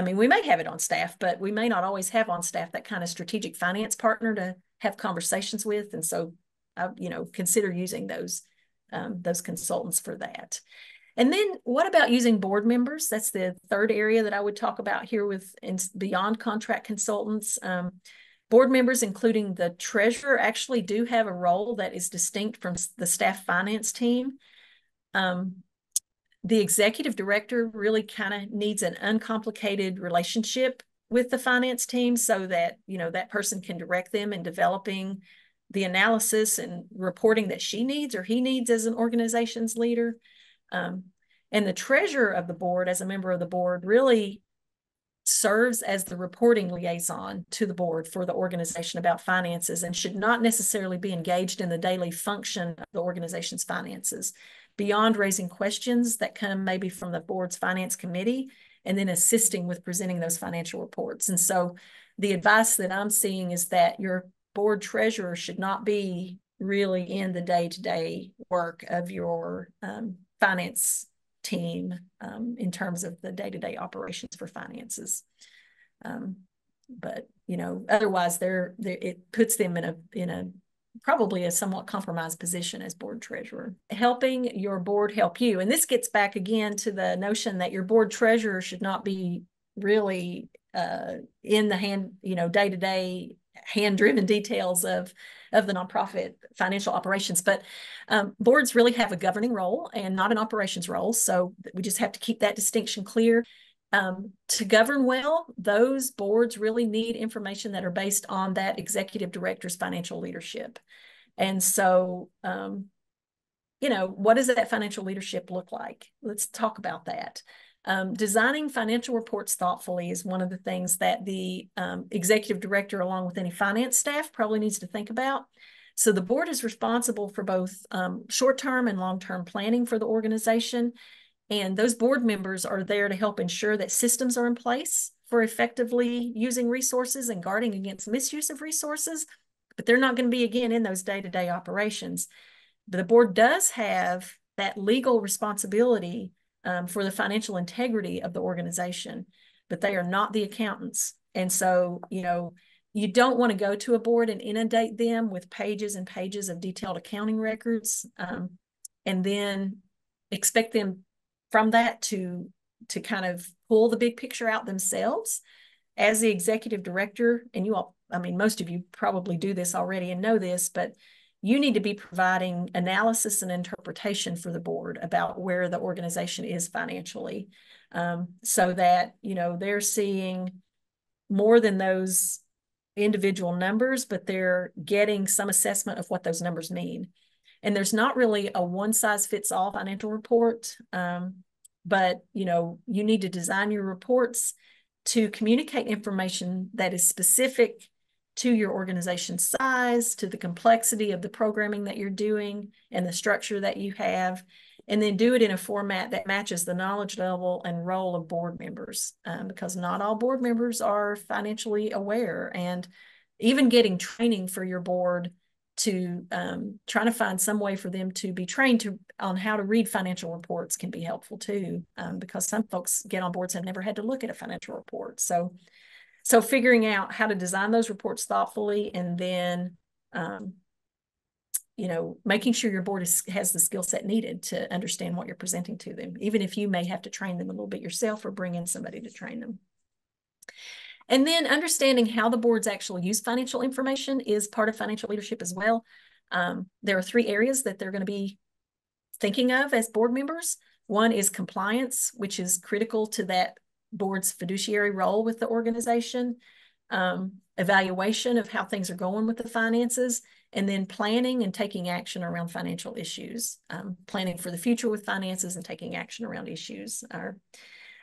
we may have it on staff, but we may not always have on staff that kind of strategic finance partner to have conversations with. And so, consider using those consultants for that. And then what about using board members? That's the third area that I would talk about here beyond contract consultants. Board members, including the treasurer, actually do have a role that is distinct from the staff finance team. The executive director really kind of needs an uncomplicated relationship with the finance team so that, that person can direct them in developing the analysis and reporting that she needs or he needs as an organization's leader. And the treasurer of the board, as a member of the board, really serves as the reporting liaison to the board for the organization about finances and should not necessarily be engaged in the daily function of the organization's finances, beyond raising questions that come maybe from the board's finance committee and then assisting with presenting those financial reports. And so the advice that I'm seeing is that your board treasurer should not be really in the day-to-day work of your finance team in terms of the day-to-day operations for finances. But otherwise it puts them in a probably a somewhat compromised position as board treasurer. Helping your board help you. And this gets back again to the notion that your board treasurer should not be really in the hand, day-to-day hand-driven details of the nonprofit financial operations. But boards really have a governing role and not an operations role. So we just have to keep that distinction clear. To govern well, those boards really need information that are based on that executive director's financial leadership. And so, what does that financial leadership look like? Let's talk about that. Designing financial reports thoughtfully is one of the things that the executive director, along with any finance staff, probably needs to think about. So the board is responsible for both short-term and long-term planning for the organization. And those board members are there to help ensure that systems are in place for effectively using resources and guarding against misuse of resources. But they're not going to be, again, in those day-to-day operations. But the board does have that legal responsibility for the financial integrity of the organization, but they are not the accountants. And so, you don't want to go to a board and inundate them with pages and pages of detailed accounting records, and then expect them from that to kind of pull the big picture out themselves. As the executive director, and you all, most of you probably do this already and know this, but you need to be providing analysis and interpretation for the board about where the organization is financially, so that, they're seeing more than those individual numbers, but they're getting some assessment of what those numbers mean. And there's not really a one-size-fits-all financial report, but, you need to design your reports to communicate information that is specific to your organization's size, to the complexity of the programming that you're doing and the structure that you have, and then do it in a format that matches the knowledge level and role of board members, because not all board members are financially aware. And even getting training for your board to trying to find some way for them to be trained on how to read financial reports can be helpful too, because some folks get on boards and have never had to look at a financial report. So figuring out how to design those reports thoughtfully, and then, making sure your board has the skill set needed to understand what you're presenting to them, even if you may have to train them a little bit yourself or bring in somebody to train them. And then understanding how the boards actually use financial information is part of financial leadership as well. There are 3 areas that they're going to be thinking of as board members. One is compliance, which is critical to that board's fiduciary role with the organization, evaluation of how things are going with the finances, and then planning and taking action around financial issues, planning for the future with finances and taking action around issues.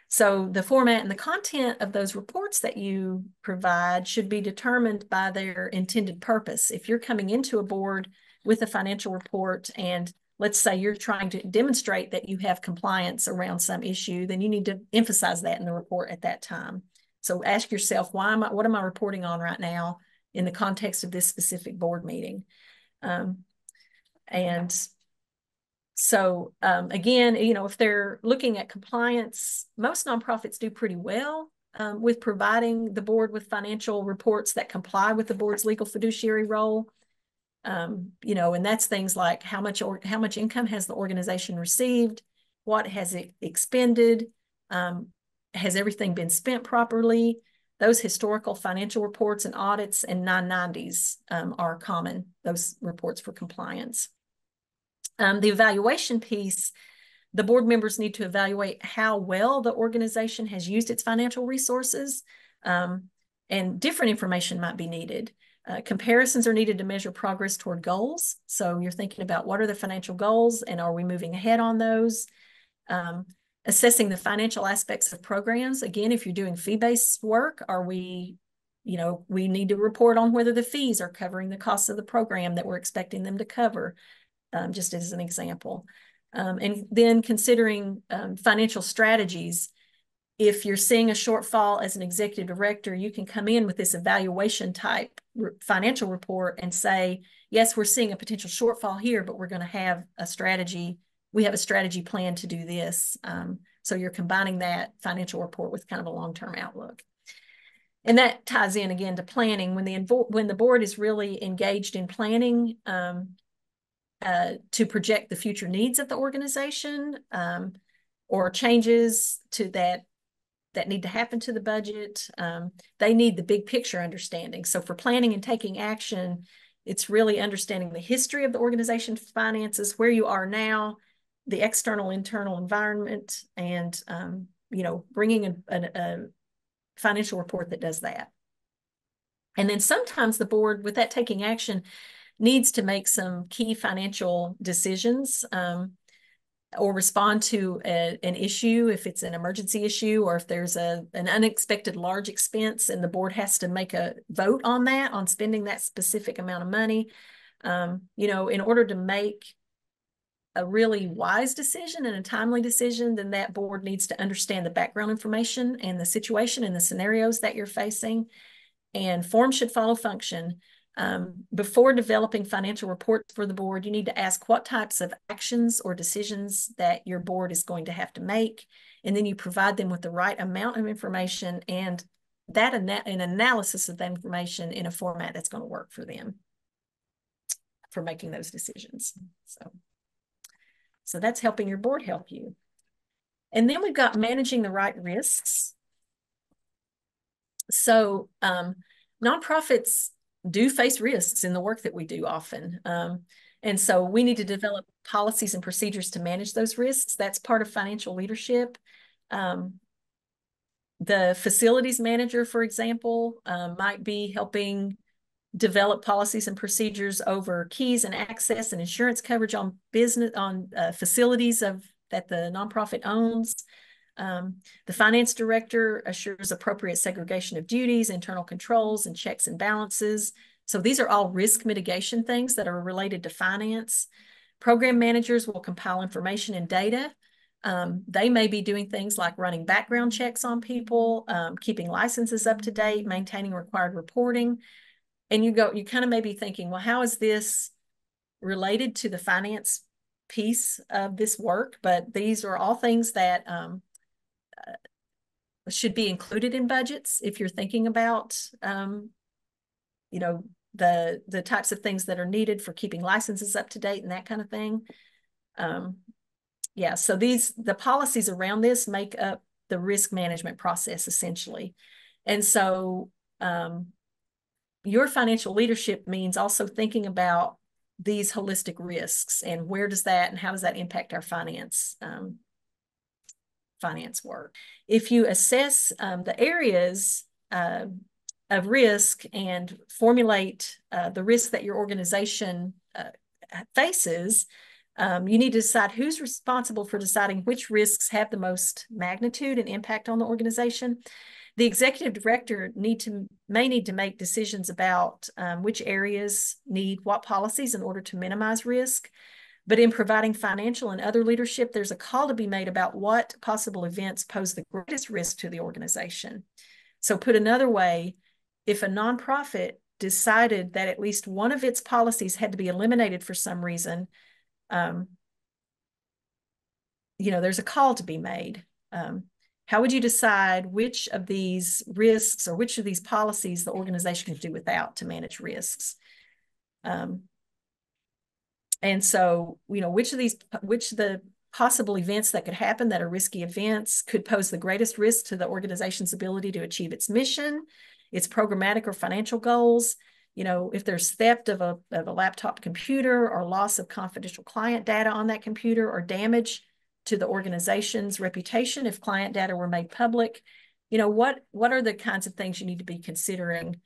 So the format and the content of those reports that you provide should be determined by their intended purpose. If you're coming into a board with a financial report, and let's say you're trying to demonstrate that you have compliance around some issue, then you need to emphasize that in the report at that time. So ask yourself, what am I reporting on right now in the context of this specific board meeting? Again, if they're looking at compliance, most nonprofits do pretty well with providing the board with financial reports that comply with the board's legal fiduciary role. And that's things like how much income has the organization received, what has it expended, has everything been spent properly. Those historical financial reports and audits and 990s are common, those reports for compliance. The evaluation piece, the board members need to evaluate how well the organization has used its financial resources, and different information might be needed. Comparisons are needed to measure progress toward goals. So you're thinking about what are the financial goals and are we moving ahead on those? Assessing the financial aspects of programs. Again, if you're doing fee-based work, we need to report on whether the fees are covering the costs of the program that we're expecting them to cover, just as an example. And then considering financial strategies. If you're seeing a shortfall as an executive director, you can come in with this evaluation type financial report and say, yes, we're seeing a potential shortfall here, but we're going to have a strategy. We have a strategy plan to do this. So you're combining that financial report with kind of a long-term outlook. And that ties in again to planning. When the board is really engaged in planning to project the future needs of the organization, or changes to that that need to happen to the budget. They need the big picture understanding. So for planning and taking action, it's really understanding the history of the organization's finances, where you are now, the external, internal environment, and bringing a financial report that does that. And then sometimes the board, with that taking action, needs to make some key financial decisions, or respond to an issue if it's an emergency issue, or if there's an unexpected large expense and the board has to make a vote on that, on spending that specific amount of money. In order to make a really wise decision and a timely decision, then that board needs to understand the background information and the situation and the scenarios that you're facing. And form should follow function. Before developing financial reports for the board, you need to ask what types of actions or decisions that your board is going to have to make. And then you provide them with the right amount of information and an analysis of that information in a format that's going to work for them for making those decisions. So that's helping your board help you. And then we've got managing the right risks. So nonprofits do face risks in the work that we do often. And so we need to develop policies and procedures to manage those risks. That's part of financial leadership. The facilities manager, for example, might be helping develop policies and procedures over keys and access and insurance coverage on facilities that the nonprofit owns. The finance director assures appropriate segregation of duties, internal controls, and checks and balances. So these are all risk mitigation things that are related to finance. Program managers will compile information and data. They may be doing things like running background checks on people, keeping licenses up to date, maintaining required reporting. And you kind of may be thinking, well, how is this related to the finance piece of this work? But these are all things that should be included in budgets if you're thinking about, the types of things that are needed for keeping licenses up to date and that kind of thing. So the policies around this make up the risk management process essentially. And so your financial leadership means also thinking about these holistic risks and how does that impact our finance work. If you assess the areas of risk and formulate the risk that your organization faces, you need to decide who's responsible for deciding which risks have the most magnitude and impact on the organization. The executive director may need to make decisions about which areas need what policies in order to minimize risk. But in providing financial and other leadership, there's a call to be made about what possible events pose the greatest risk to the organization. So put another way, if a nonprofit decided that at least one of its policies had to be eliminated for some reason, there's a call to be made. How would you decide which of these risks or which of these policies the organization could do without to manage risks? And so, which of the possible events that could happen that are risky events could pose the greatest risk to the organization's ability to achieve its mission, its programmatic or financial goals. If there's theft of a laptop computer or loss of confidential client data on that computer or damage to the organization's reputation if client data were made public, what are the kinds of things you need to be considering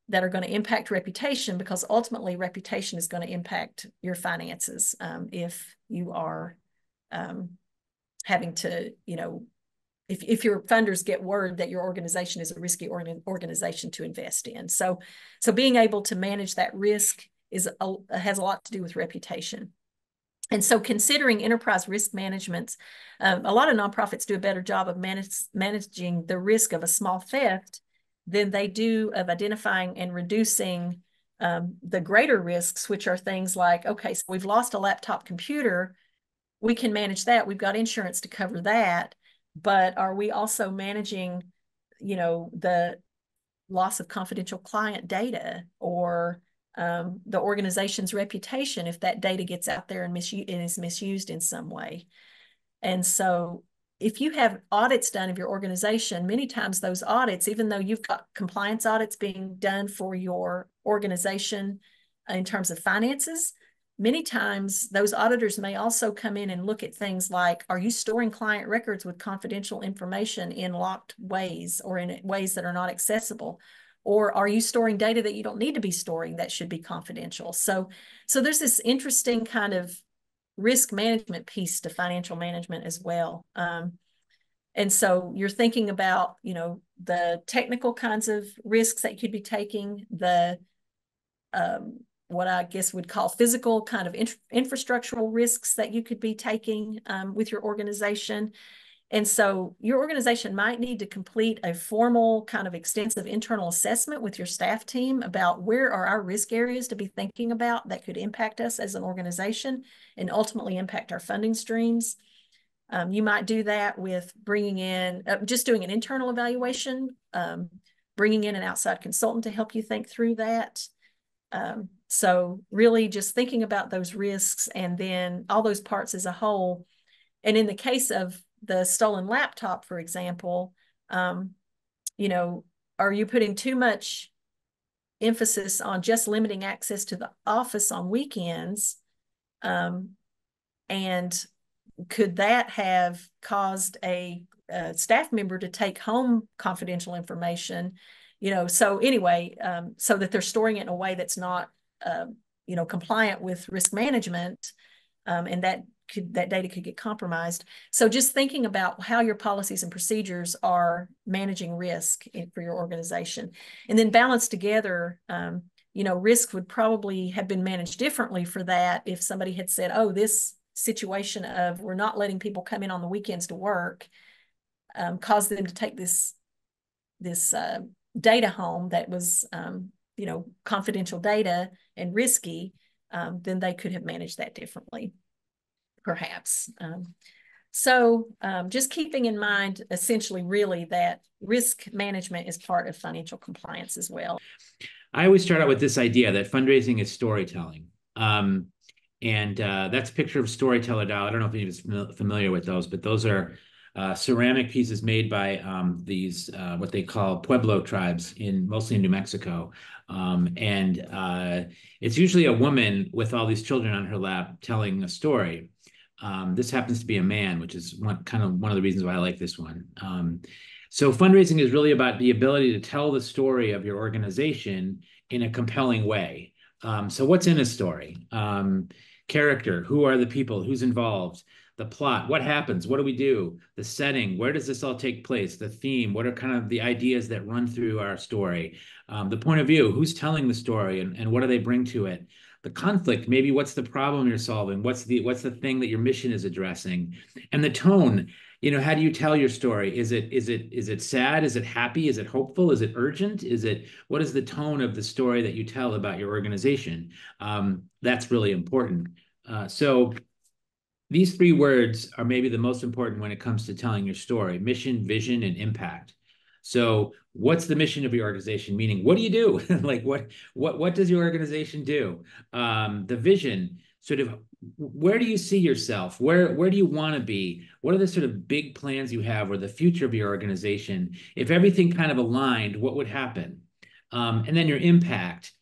that are going to impact reputation, because ultimately reputation is going to impact your finances if you are having to, if your funders get word that your organization is a risky organization to invest in. So being able to manage that risk has a lot to do with reputation. And so considering enterprise risk management, a lot of nonprofits do a better job of managing the risk of a small theft than they do of identifying and reducing the greater risks, which are things like, okay, so we've lost a laptop computer. We can manage that. We've got insurance to cover that. But are we also managing, the loss of confidential client data or the organization's reputation if that data gets out there and is misused in some way? And so if you have audits done of your organization, many times those audits, even though you've got compliance audits being done for your organization in terms of finances, many times those auditors may also come in and look at things like, are you storing client records with confidential information in locked ways or in ways that are not accessible? Or are you storing data that you don't need to be storing that should be confidential? So there's this interesting kind of risk management piece to financial management as well. And so you're thinking about, the technical kinds of risks that you could be taking, the what I guess would call physical kind of infrastructural risks that you could be taking with your organization. And so your organization might need to complete a formal kind of extensive internal assessment with your staff team about where are our risk areas to be thinking about that could impact us as an organization and ultimately impact our funding streams. You might do that with bringing in, just doing an internal evaluation, bringing in an outside consultant to help you think through that. So really just thinking about those risks and then all those parts as a whole. And in the case of the stolen laptop, for example, are you putting too much emphasis on just limiting access to the office on weekends? And could that have caused a staff member to take home confidential information? So anyway, so that they're storing it in a way that's not, compliant with risk management, and that data could get compromised. So just thinking about how your policies and procedures are managing risk for your organization, and then balanced together, risk would probably have been managed differently for that if somebody had said, oh, this situation of we're not letting people come in on the weekends to work caused them to take this data home that was, confidential data and risky, then they could have managed that differently, perhaps. So just keeping in mind, essentially, really, that risk management is part of financial compliance as well. I always start out with this idea that fundraising is storytelling. And that's a picture of Storyteller Doll. I don't know if anyone's familiar with those, but those are ceramic pieces made by these what they call Pueblo tribes mostly in New Mexico. It's usually a woman with all these children on her lap telling a story. This happens to be a man, which is one of the reasons why I like this one. So fundraising is really about the ability to tell the story of your organization in a compelling way. So what's in a story? Character, who are the people, who's involved, the plot, what happens, what do we do, the setting, where does this all take place, the theme, what are kind of the ideas that run through our story, the point of view, who's telling the story and what do they bring to it, the conflict, maybe what's the problem you're solving, what's the thing that your mission is addressing, and the tone. How do you tell your story? Is it sad? Is it happy? Is it hopeful? Is it urgent? What is the tone of the story that you tell about your organization? That's really important. So these three words are maybe the most important when it comes to telling your story: mission, vision, and impact. So what's the mission of your organization? Meaning, what do you do? Like what does your organization do? The vision, sort of, where do you see yourself? Where do you want to be? What are the sort of big plans you have or the future of your organization? If everything kind of aligned, what would happen? And then your impact.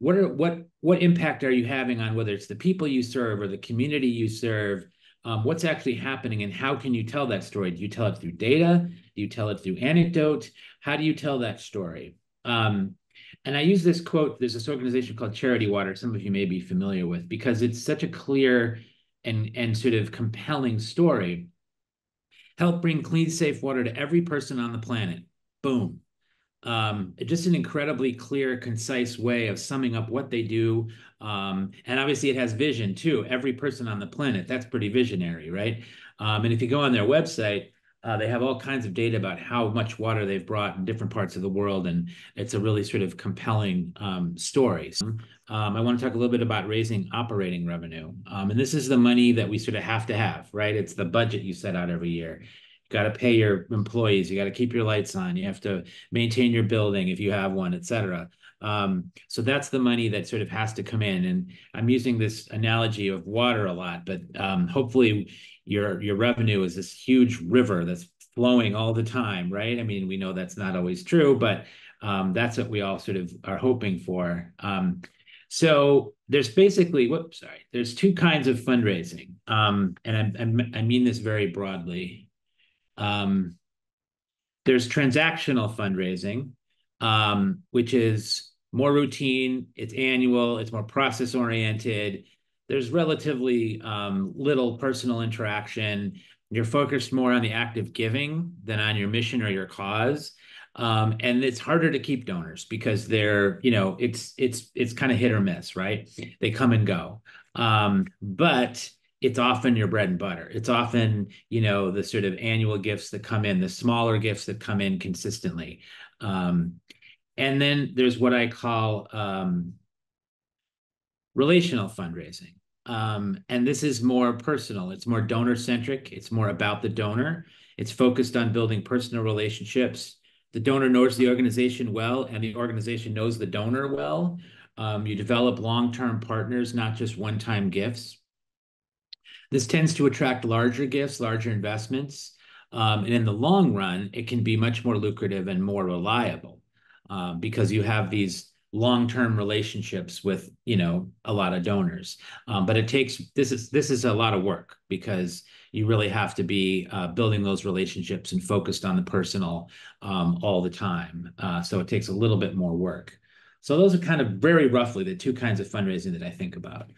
What impact are you having on whether it's the people you serve or the community you serve? What's actually happening and how can you tell that story? Do you tell it through data? Do you tell it through anecdote? How do you tell that story? And I use this quote. There's this organization called Charity Water, some of you may be familiar with, because it's such a clear and sort of compelling story. Help bring clean, safe water to every person on the planet. Boom. Just an incredibly clear, concise way of summing up what they do. And obviously it has vision too. Every person on the planet, that's pretty visionary, right? And if you go on their website, they have all kinds of data about how much water they've brought in different parts of the world. And it's a really sort of compelling story. I want to talk a little bit about raising operating revenue. And this is the money that we sort of have to have, right? It's the budget you set out every year. Got to pay your employees. You got to keep your lights on. You have to maintain your building if you have one, et cetera. So that's the money that sort of has to come in. And I'm using this analogy of water a lot, but hopefully your revenue is this huge river that's flowing all the time, right? I mean, we know that's not always true, but that's what we all sort of are hoping for. So there's basically, there's two kinds of fundraising, and I mean this very broadly. Um, there's transactional fundraising, which is more routine, it's annual, it's more process oriented. There's relatively little personal interaction. You're focused more on the act of giving than on your mission or your cause. And it's harder to keep donors because it's kind of hit or miss, right? They come and go. But it's often your bread and butter. It's often, the sort of annual gifts that come in, the smaller gifts that come in consistently. And then there's what I call relational fundraising. And this is more personal. It's more donor centric. It's more about the donor. It's focused on building personal relationships. The donor knows the organization well, and the organization knows the donor well. You develop long-term partners, not just one-time gifts. This tends to attract larger gifts, larger investments. And in the long run, it can be much more lucrative and more reliable because you have these long-term relationships with, a lot of donors. But this is a lot of work because you really have to be building those relationships and focused on the personal all the time. So it takes a little bit more work. So those are kind of very roughly the two kinds of fundraising that I think about.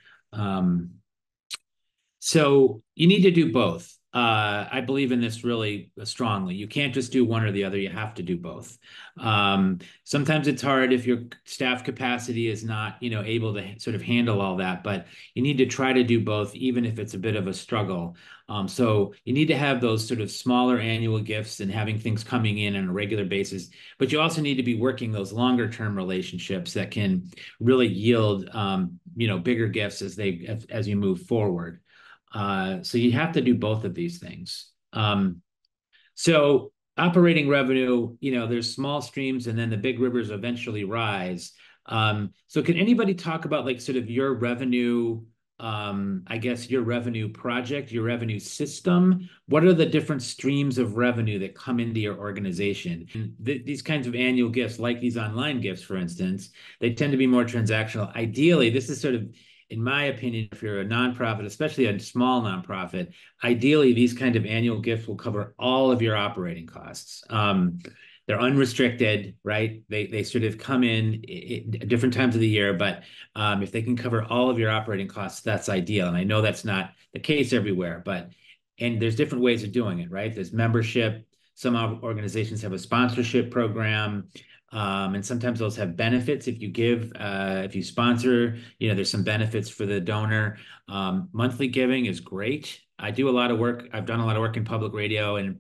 So you need to do both. I believe in this really strongly. You can't just do one or the other. You have to do both. Sometimes it's hard if your staff capacity is not, able to sort of handle all that, but you need to try to do both, even if it's a bit of a struggle. So you need to have those sort of smaller annual gifts and having things coming in on a regular basis, but you also need to be working those longer term relationships that can really yield, bigger gifts as you move forward. So you have to do both of these things. So operating revenue, there's small streams and then the big rivers eventually rise. So can anybody talk about like sort of your revenue, I guess your revenue project, your revenue system? What are the different streams of revenue that come into your organization? And these kinds of annual gifts, like these online gifts, for instance, they tend to be more transactional. Ideally, this is sort of, in my opinion, if you're a nonprofit, especially a small nonprofit, ideally these kind of annual gifts will cover all of your operating costs. They're unrestricted, right? They sort of come in at different times of the year, but if they can cover all of your operating costs, that's ideal. And I know that's not the case everywhere, and there's different ways of doing it, right? There's membership. Some organizations have a sponsorship program. And sometimes those have benefits if you give, if you sponsor, there's some benefits for the donor. Monthly giving is great. I do a lot of work. I've done a lot of work in public radio and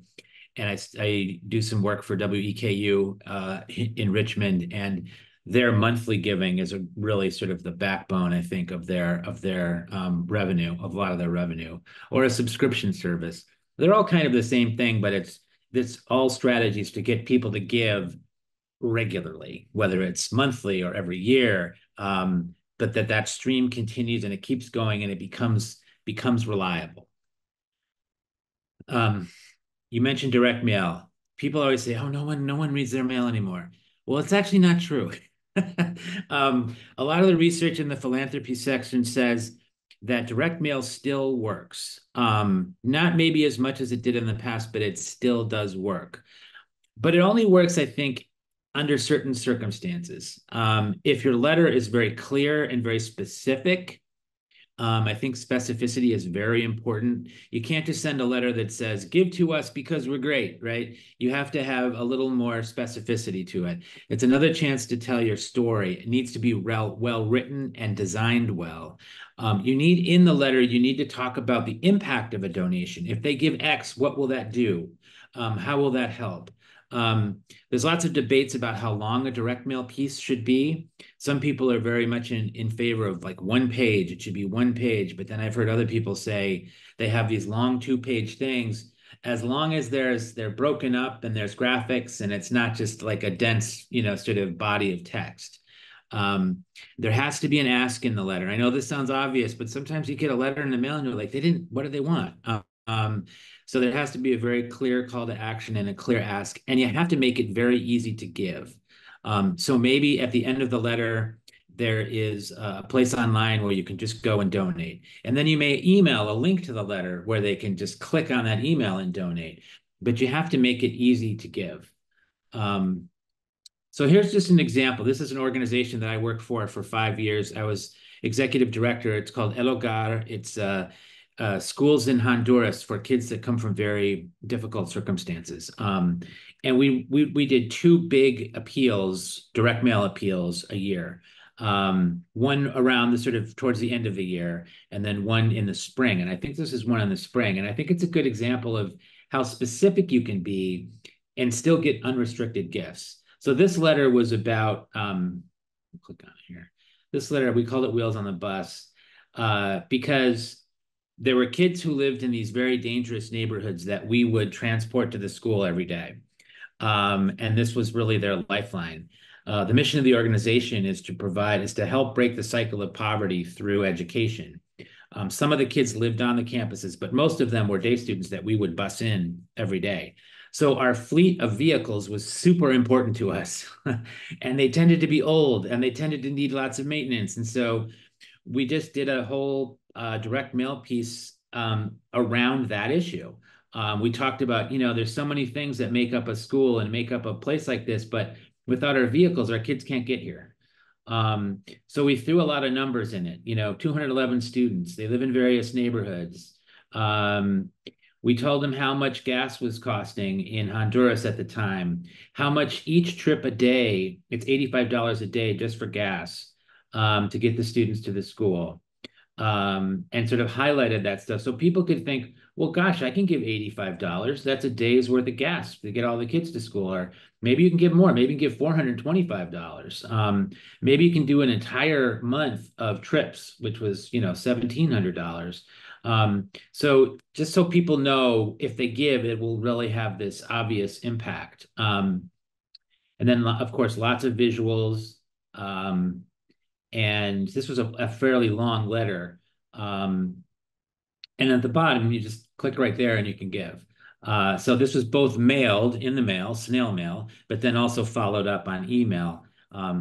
I do some work for WEKU in Richmond, and their monthly giving is really sort of the backbone, I think, of their revenue, of a lot of their revenue, or a subscription service. They're all kind of the same thing, but it's all strategies to get people to give regularly, whether it's monthly or every year, but that stream continues and it keeps going and it becomes reliable. You mentioned direct mail. People always say, "Oh, no one reads their mail anymore." Well, it's actually not true. A lot of the research in the philanthropy section says that direct mail still works. Not maybe as much as it did in the past, but it still does work. But it only works, I think, under certain circumstances. If your letter is very clear and very specific, I think specificity is very important. You can't just send a letter that says, give to us because we're great, right? You have to have a little more specificity to it. It's another chance to tell your story. It needs to be well written and designed well. In the letter, you need to talk about the impact of a donation. If they give X, what will that do? How will that help? There's lots of debates about how long a direct mail piece should be. Some people are very much in favor of like 1 page. It should be 1 page. But then I've heard other people say they have these long 2-page things. As long as they're broken up and there's graphics and it's not just like a dense, sort of body of text. There has to be an ask in the letter. I know this sounds obvious, but sometimes you get a letter in the mail and you're like, what do they want? Um, so there has to be a very clear call to action and a clear ask, and you have to make it very easy to give. So maybe at the end of the letter, there is a place online where you can just go and donate. And then you may email a link to the letter where they can just click on that email and donate. But you have to make it easy to give. So here's just an example. This is an organization that I worked for 5 years. I was executive director. It's called El Hogar. It's schools in Honduras for kids that come from very difficult circumstances. And we did two big appeals, direct mail appeals a year. One around the sort of towards the end of the year, and then one in the spring. And I think this is one in the spring. And I think it's a good example of how specific you can be and still get unrestricted gifts. So this letter was about, click on it here. This letter, we called it Wheels on the Bus, because there were kids who lived in these very dangerous neighborhoods that we would transport to the school every day. And this was really their lifeline. The mission of the organization is to help break the cycle of poverty through education. Some of the kids lived on the campuses, but most of them were day students that we would bus in every day. So our fleet of vehicles was super important to us. And they tended to be old and they tended to need lots of maintenance. And so we just did a whole direct mail piece around that issue. We talked about, there's so many things that make up a school and make up a place like this, but without our vehicles, our kids can't get here. So we threw a lot of numbers in it, 211 students. They live in various neighborhoods. We told them how much gas was costing in Honduras at the time, how much each trip a day, it's $85 a day just for gas, to get the students to the school, and sort of highlighted that stuff. So people could think, well, gosh, I can give $85. That's a day's worth of gas to get all the kids to school. Or maybe you can give more. Maybe you can give $425. Maybe you can do an entire month of trips, which was, $1,700. So just so people know, if they give, it will really have this obvious impact. And then, of course, lots of visuals. And this was a fairly long letter. And at the bottom, you just click right there and you can give. So this was both mailed in the mail, snail mail, but then also followed up on email,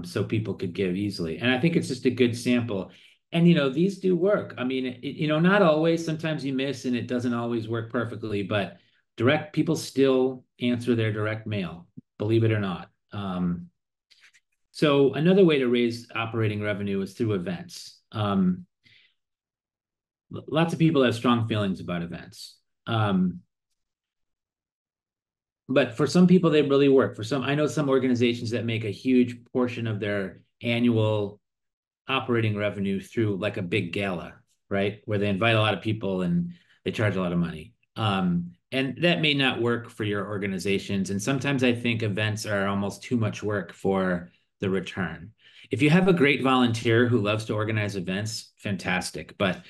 so people could give easily. And I think it's just a good sample. And, these do work. I mean, not always. Sometimes you miss and it doesn't always work perfectly, but people still answer their direct mail, believe it or not. So another way to raise operating revenue is through events. Lots of people have strong feelings about events. But for some people, they really work. I know some organizations that make a huge portion of their annual operating revenue through like a big gala, right? Where they invite a lot of people and they charge a lot of money. And that may not work for your organizations. And sometimes I think events are almost too much work for the return. If you have a great volunteer who loves to organize events, fantastic. But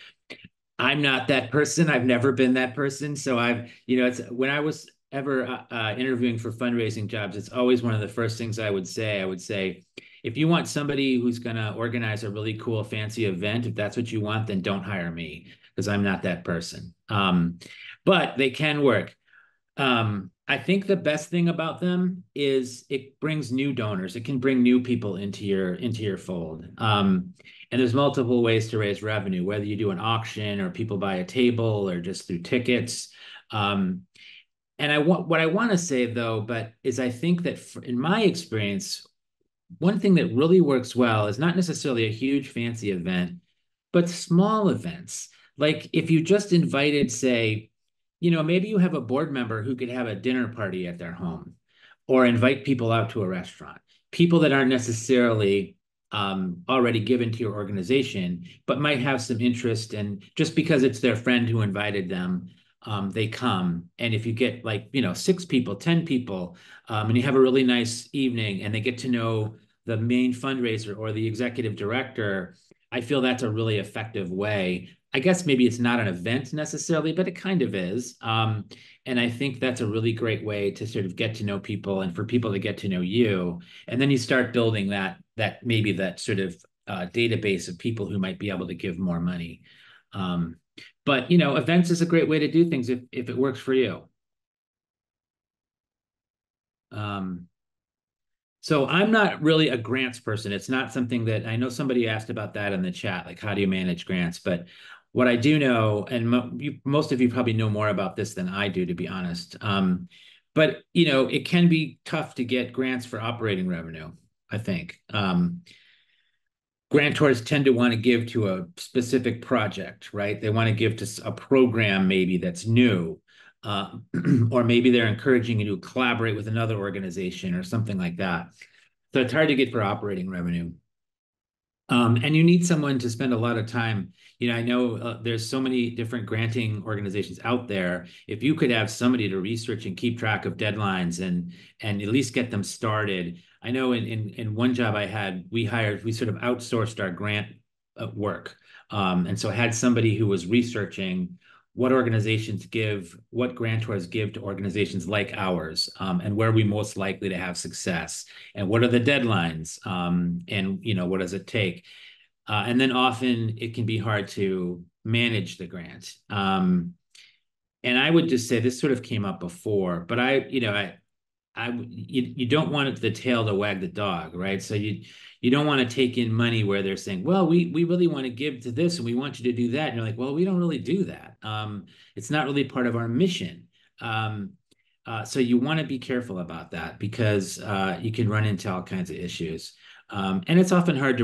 I'm not that person. I've never been that person. So it's when I was ever interviewing for fundraising jobs, it's always one of the first things I would say. I would say, if you want somebody who's going to organize a really cool, fancy event, if that's what you want, then don't hire me, because I'm not that person. But they can work. I think the best thing about them is it brings new donors. It can bring new people into your fold. And there's multiple ways to raise revenue, whether you do an auction or people buy a table or just through tickets. And what I want to say though, is I think that in my experience, one thing that really works well is not necessarily a huge fancy event, but small events. Like if you just invited, say, maybe you have a board member who could have a dinner party at their home or invite people out to a restaurant, people that aren't necessarily already given to your organization, but might have some interest. And just because it's their friend who invited them, they come. And if you get 6 people, 10 people, and you have a really nice evening and they get to know the main fundraiser or the executive director, I feel that's a really effective way. I guess maybe it's not an event necessarily, but it kind of is. And I think that's a really great way to sort of get to know people and for people to get to know you. And then you start building that that maybe that sort of database of people who might be able to give more money. But events is a great way to do things if it works for you. So I'm not really a grants person. It's not something that I know somebody asked about that in the chat, like how do you manage grants? But what I do know, and most of you probably know more about this than I do, to be honest. But it can be tough to get grants for operating revenue, I think. Grantors tend to want to give to a specific project, right? They want to give to a program maybe that's new, uh, or maybe they're encouraging you to collaborate with another organization or something like that. So it's hard to get for operating revenue. And you need someone to spend a lot of time. I know there's so many different granting organizations out there. If you could have somebody to research and keep track of deadlines and at least get them started. I know in one job I had, we sort of outsourced our grant work. And so I had somebody who was researching what grantors give to organizations like ours, and where are we most likely to have success, and what are the deadlines, and what does it take? And then often it can be hard to manage the grant. And I would just say this sort of came up before, but you don't want the tail to wag the dog, right? So you don't want to take in money where they're saying, well, we really want to give to this and we want you to do that. And you're like, well, we don't really do that. It's not really part of our mission. So you want to be careful about that because you can run into all kinds of issues. And it's often hard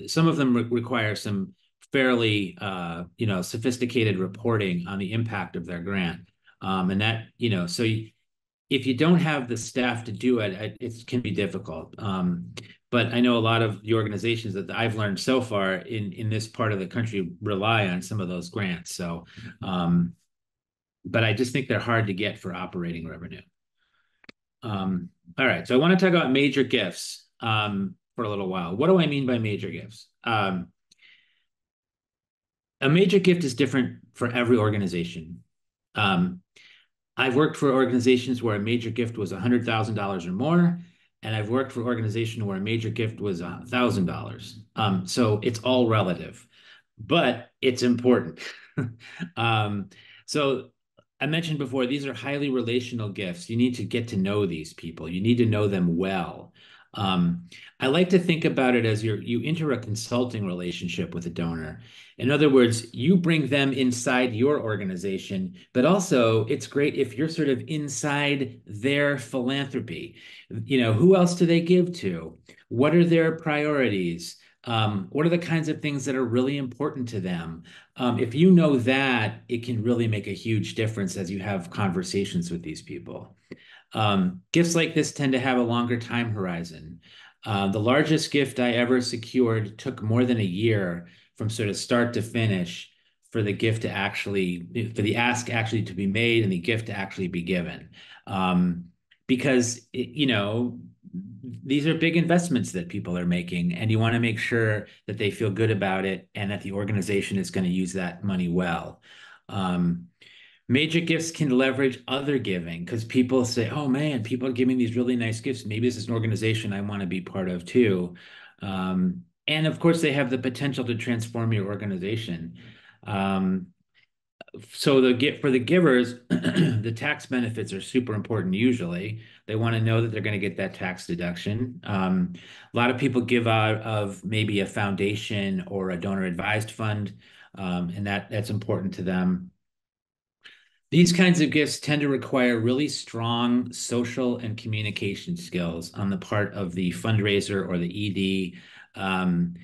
some of them require some fairly, sophisticated reporting on the impact of their grant. And that, so if you don't have the staff to do it, it can be difficult. But I know a lot of the organizations that I've learned so far in this part of the country rely on some of those grants. So, but I just think they're hard to get for operating revenue. All right, so I want to talk about major gifts for a little while. What do I mean by major gifts? A major gift is different for every organization. I've worked for organizations where a major gift was $100,000 or more, and I've worked for organizations where a major gift was $1,000. So it's all relative, but it's important. So I mentioned before, these are highly relational gifts. You need to get to know these people. You need to know them well. I like to think about it as you enter a consulting relationship with a donor. In other words, you bring them inside your organization, but also it's great if you're sort of inside their philanthropy. Who else do they give to? What are their priorities? What are the kinds of things that are really important to them? If you know that, it can really make a huge difference as you have conversations with these people. Gifts like this tend to have a longer time horizon. The largest gift I ever secured took more than a year from sort of start to finish for the ask actually to be made and the gift to actually be given. Because these are big investments that people are making, and you want to make sure that they feel good about it and that the organization is going to use that money well. Major gifts can leverage other giving because people say, oh man, people are giving these really nice gifts. Maybe this is an organization I want to be part of too. And of course, they have the potential to transform your organization. So for the givers, the tax benefits are super important usually. They want to know that they're going to get that tax deduction. A lot of people give out of maybe a foundation or a donor advised fund, and that's important to them. These kinds of gifts tend to require really strong social and communication skills on the part of the fundraiser or the ED.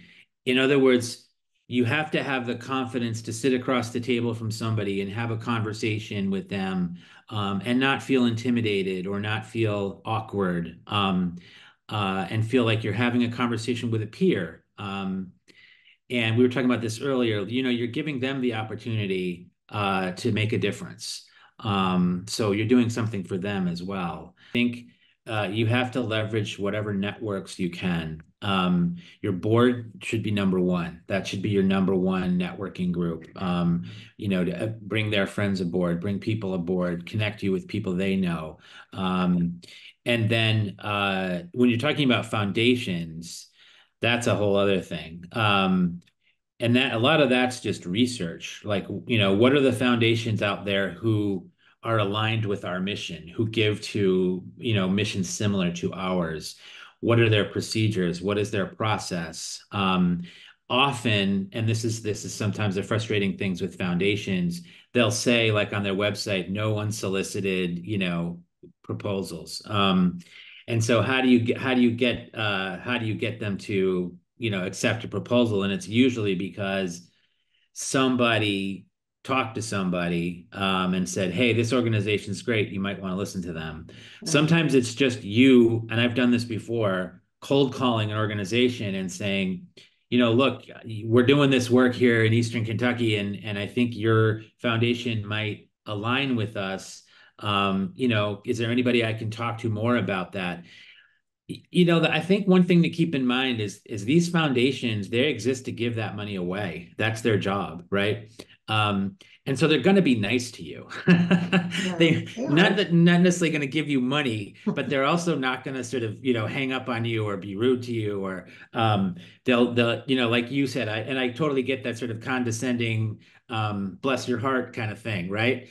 In other words, you have to have the confidence to sit across the table from somebody and have a conversation with them, and not feel intimidated or not feel awkward, and feel like you're having a conversation with a peer. And we were talking about this earlier, you're giving them the opportunity to make a difference. So you're doing something for them as well. I think you have to leverage whatever networks you can. Your board should be number one. That should be your number one networking group. To bring their friends aboard, bring people aboard, connect you with people they know. And then when you're talking about foundations, that's a whole other thing. And that a lot of that's just research. Like, what are the foundations out there who are aligned with our mission, who give to, missions similar to ours? What are their procedures? What is their process? Often, and this is sometimes the frustrating things with foundations, they'll say like on their website, no unsolicited, proposals. And so how do you get them to, accept a proposal? And it's usually because somebody talked to somebody and said, "Hey, this organization's great. You might want to listen to them." Right. Sometimes it's just you, and I've done this before, cold calling an organization and saying, "Look, we're doing this work here in Eastern Kentucky, and I think your foundation might align with us. Is there anybody I can talk to more about that?" I think one thing to keep in mind is these foundations, they exist to give that money away. That's their job, right? Um, and so they're going to be nice to you. Yeah, They they not are. that not necessarily going to give you money, but they're also not going to sort of, hang up on you or be rude to you, or they'll like you said, I totally get that sort of condescending, bless your heart kind of thing, right?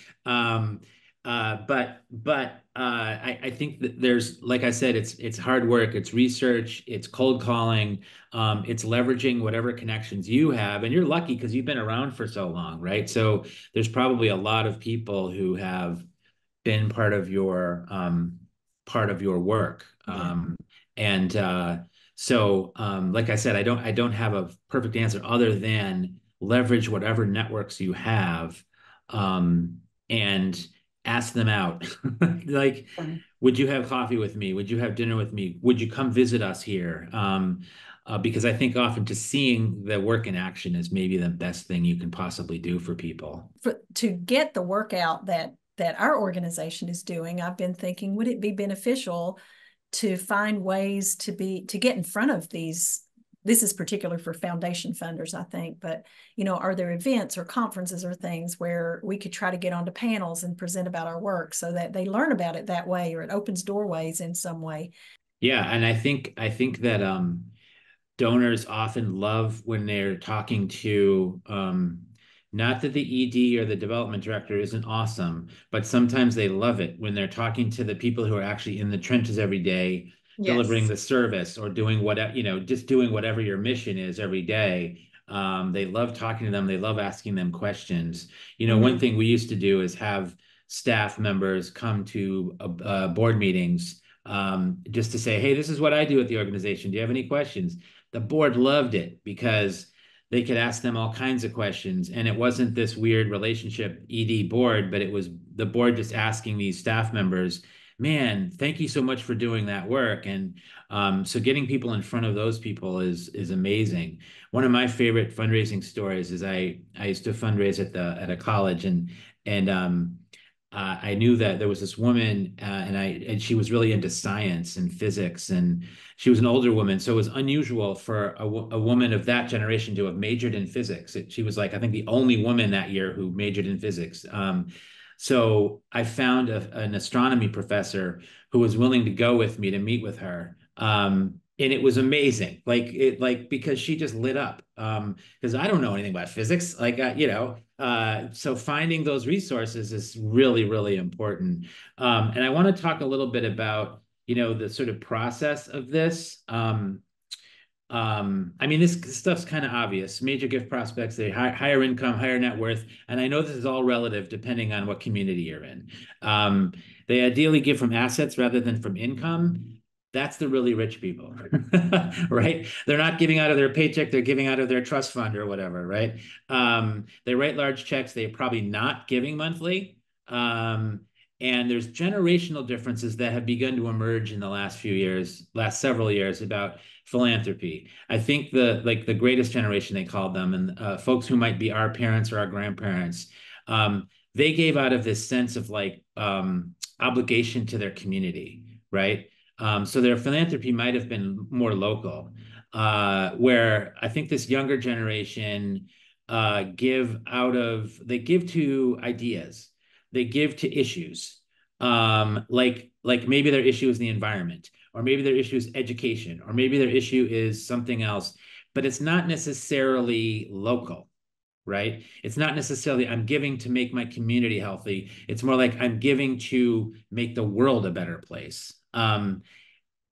I think that there's, like I said, it's hard work, it's research, it's cold calling, it's leveraging whatever connections you have, and you're lucky because you've been around for so long, right? So there's probably a lot of people who have been part of your work, Yeah. and like I said, I don't have a perfect answer other than leverage whatever networks you have, and ask them out. Like, Right. would you have coffee with me? Would you have dinner with me? Would you come visit us here? Because I think often just seeing the work in action is maybe the best thing you can possibly do for people. To get the work out that our organization is doing, I've been thinking, would it be beneficial to find ways to get in front of these? This is particular for foundation funders, I think, but are there events or conferences or things where we could try to get onto panels and present about our work so that they learn about it that way, or it opens doorways in some way? Yeah, and I think that donors often love when they're talking to, not that the ED or the development director isn't awesome, but sometimes they love it when they're talking to the people who are actually in the trenches every day, delivering Yes. the service or doing whatever, just doing whatever your mission is every day. They love talking to them. They love asking them questions. One Hmm. thing we used to do is have staff members come to board meetings, just to say, "Hey, this is what I do at the organization. Do you have any questions?" The board loved it because they could ask them all kinds of questions. And it wasn't this weird relationship ED board, but it was the board just asking these staff members, "Man, thank you so much for doing that work." And so getting people in front of those people is amazing. One of my favorite fundraising stories is I used to fundraise at a college, and I knew that there was this woman, and she was really into science and physics, and she was an older woman, so it was unusual for a woman of that generation to have majored in physics. She was like, I think, the only woman that year who majored in physics. So I found an astronomy professor who was willing to go with me to meet with her. And it was amazing, because she just lit up. Because I don't know anything about physics, so finding those resources is really, really important. And I want to talk a little bit about, the sort of process of this. I mean, this stuff's kind of obvious. Major gift prospects, they higher income, higher net worth, and I know this is all relative depending on what community you're in. Um, they ideally give from assets rather than from income. That's the really rich people, right? They're not giving out of their paycheck; they're giving out of their trust fund or whatever, right? They write large checks. They're probably not giving monthly. Um, and there's generational differences that have begun to emerge in the last several years about philanthropy. I think the greatest generation, they called them, and folks who might be our parents or our grandparents, they gave out of this sense of obligation to their community, right? So their philanthropy might have been more local, where I think this younger generation they give to ideas, they give to issues, like maybe their issue is the environment, or maybe their issue is education, or maybe their issue is something else, but it's not necessarily local, right? It's not necessarily I'm giving to make my community healthy. It's more like I'm giving to make the world a better place. And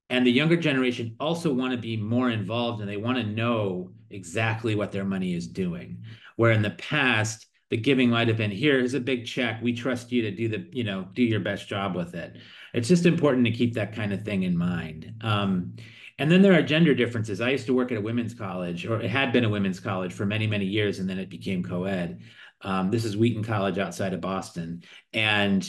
the younger generation also want to be more involved, and they want to know exactly what their money is doing. Where in the past, the giving might have been, here's a big check. We trust you to do your best job with it. It's just important to keep that kind of thing in mind. And then there are gender differences. I used to work at a women's college, or it had been a women's college for many, many years, and then it became co-ed. This is Wheaton College outside of Boston. And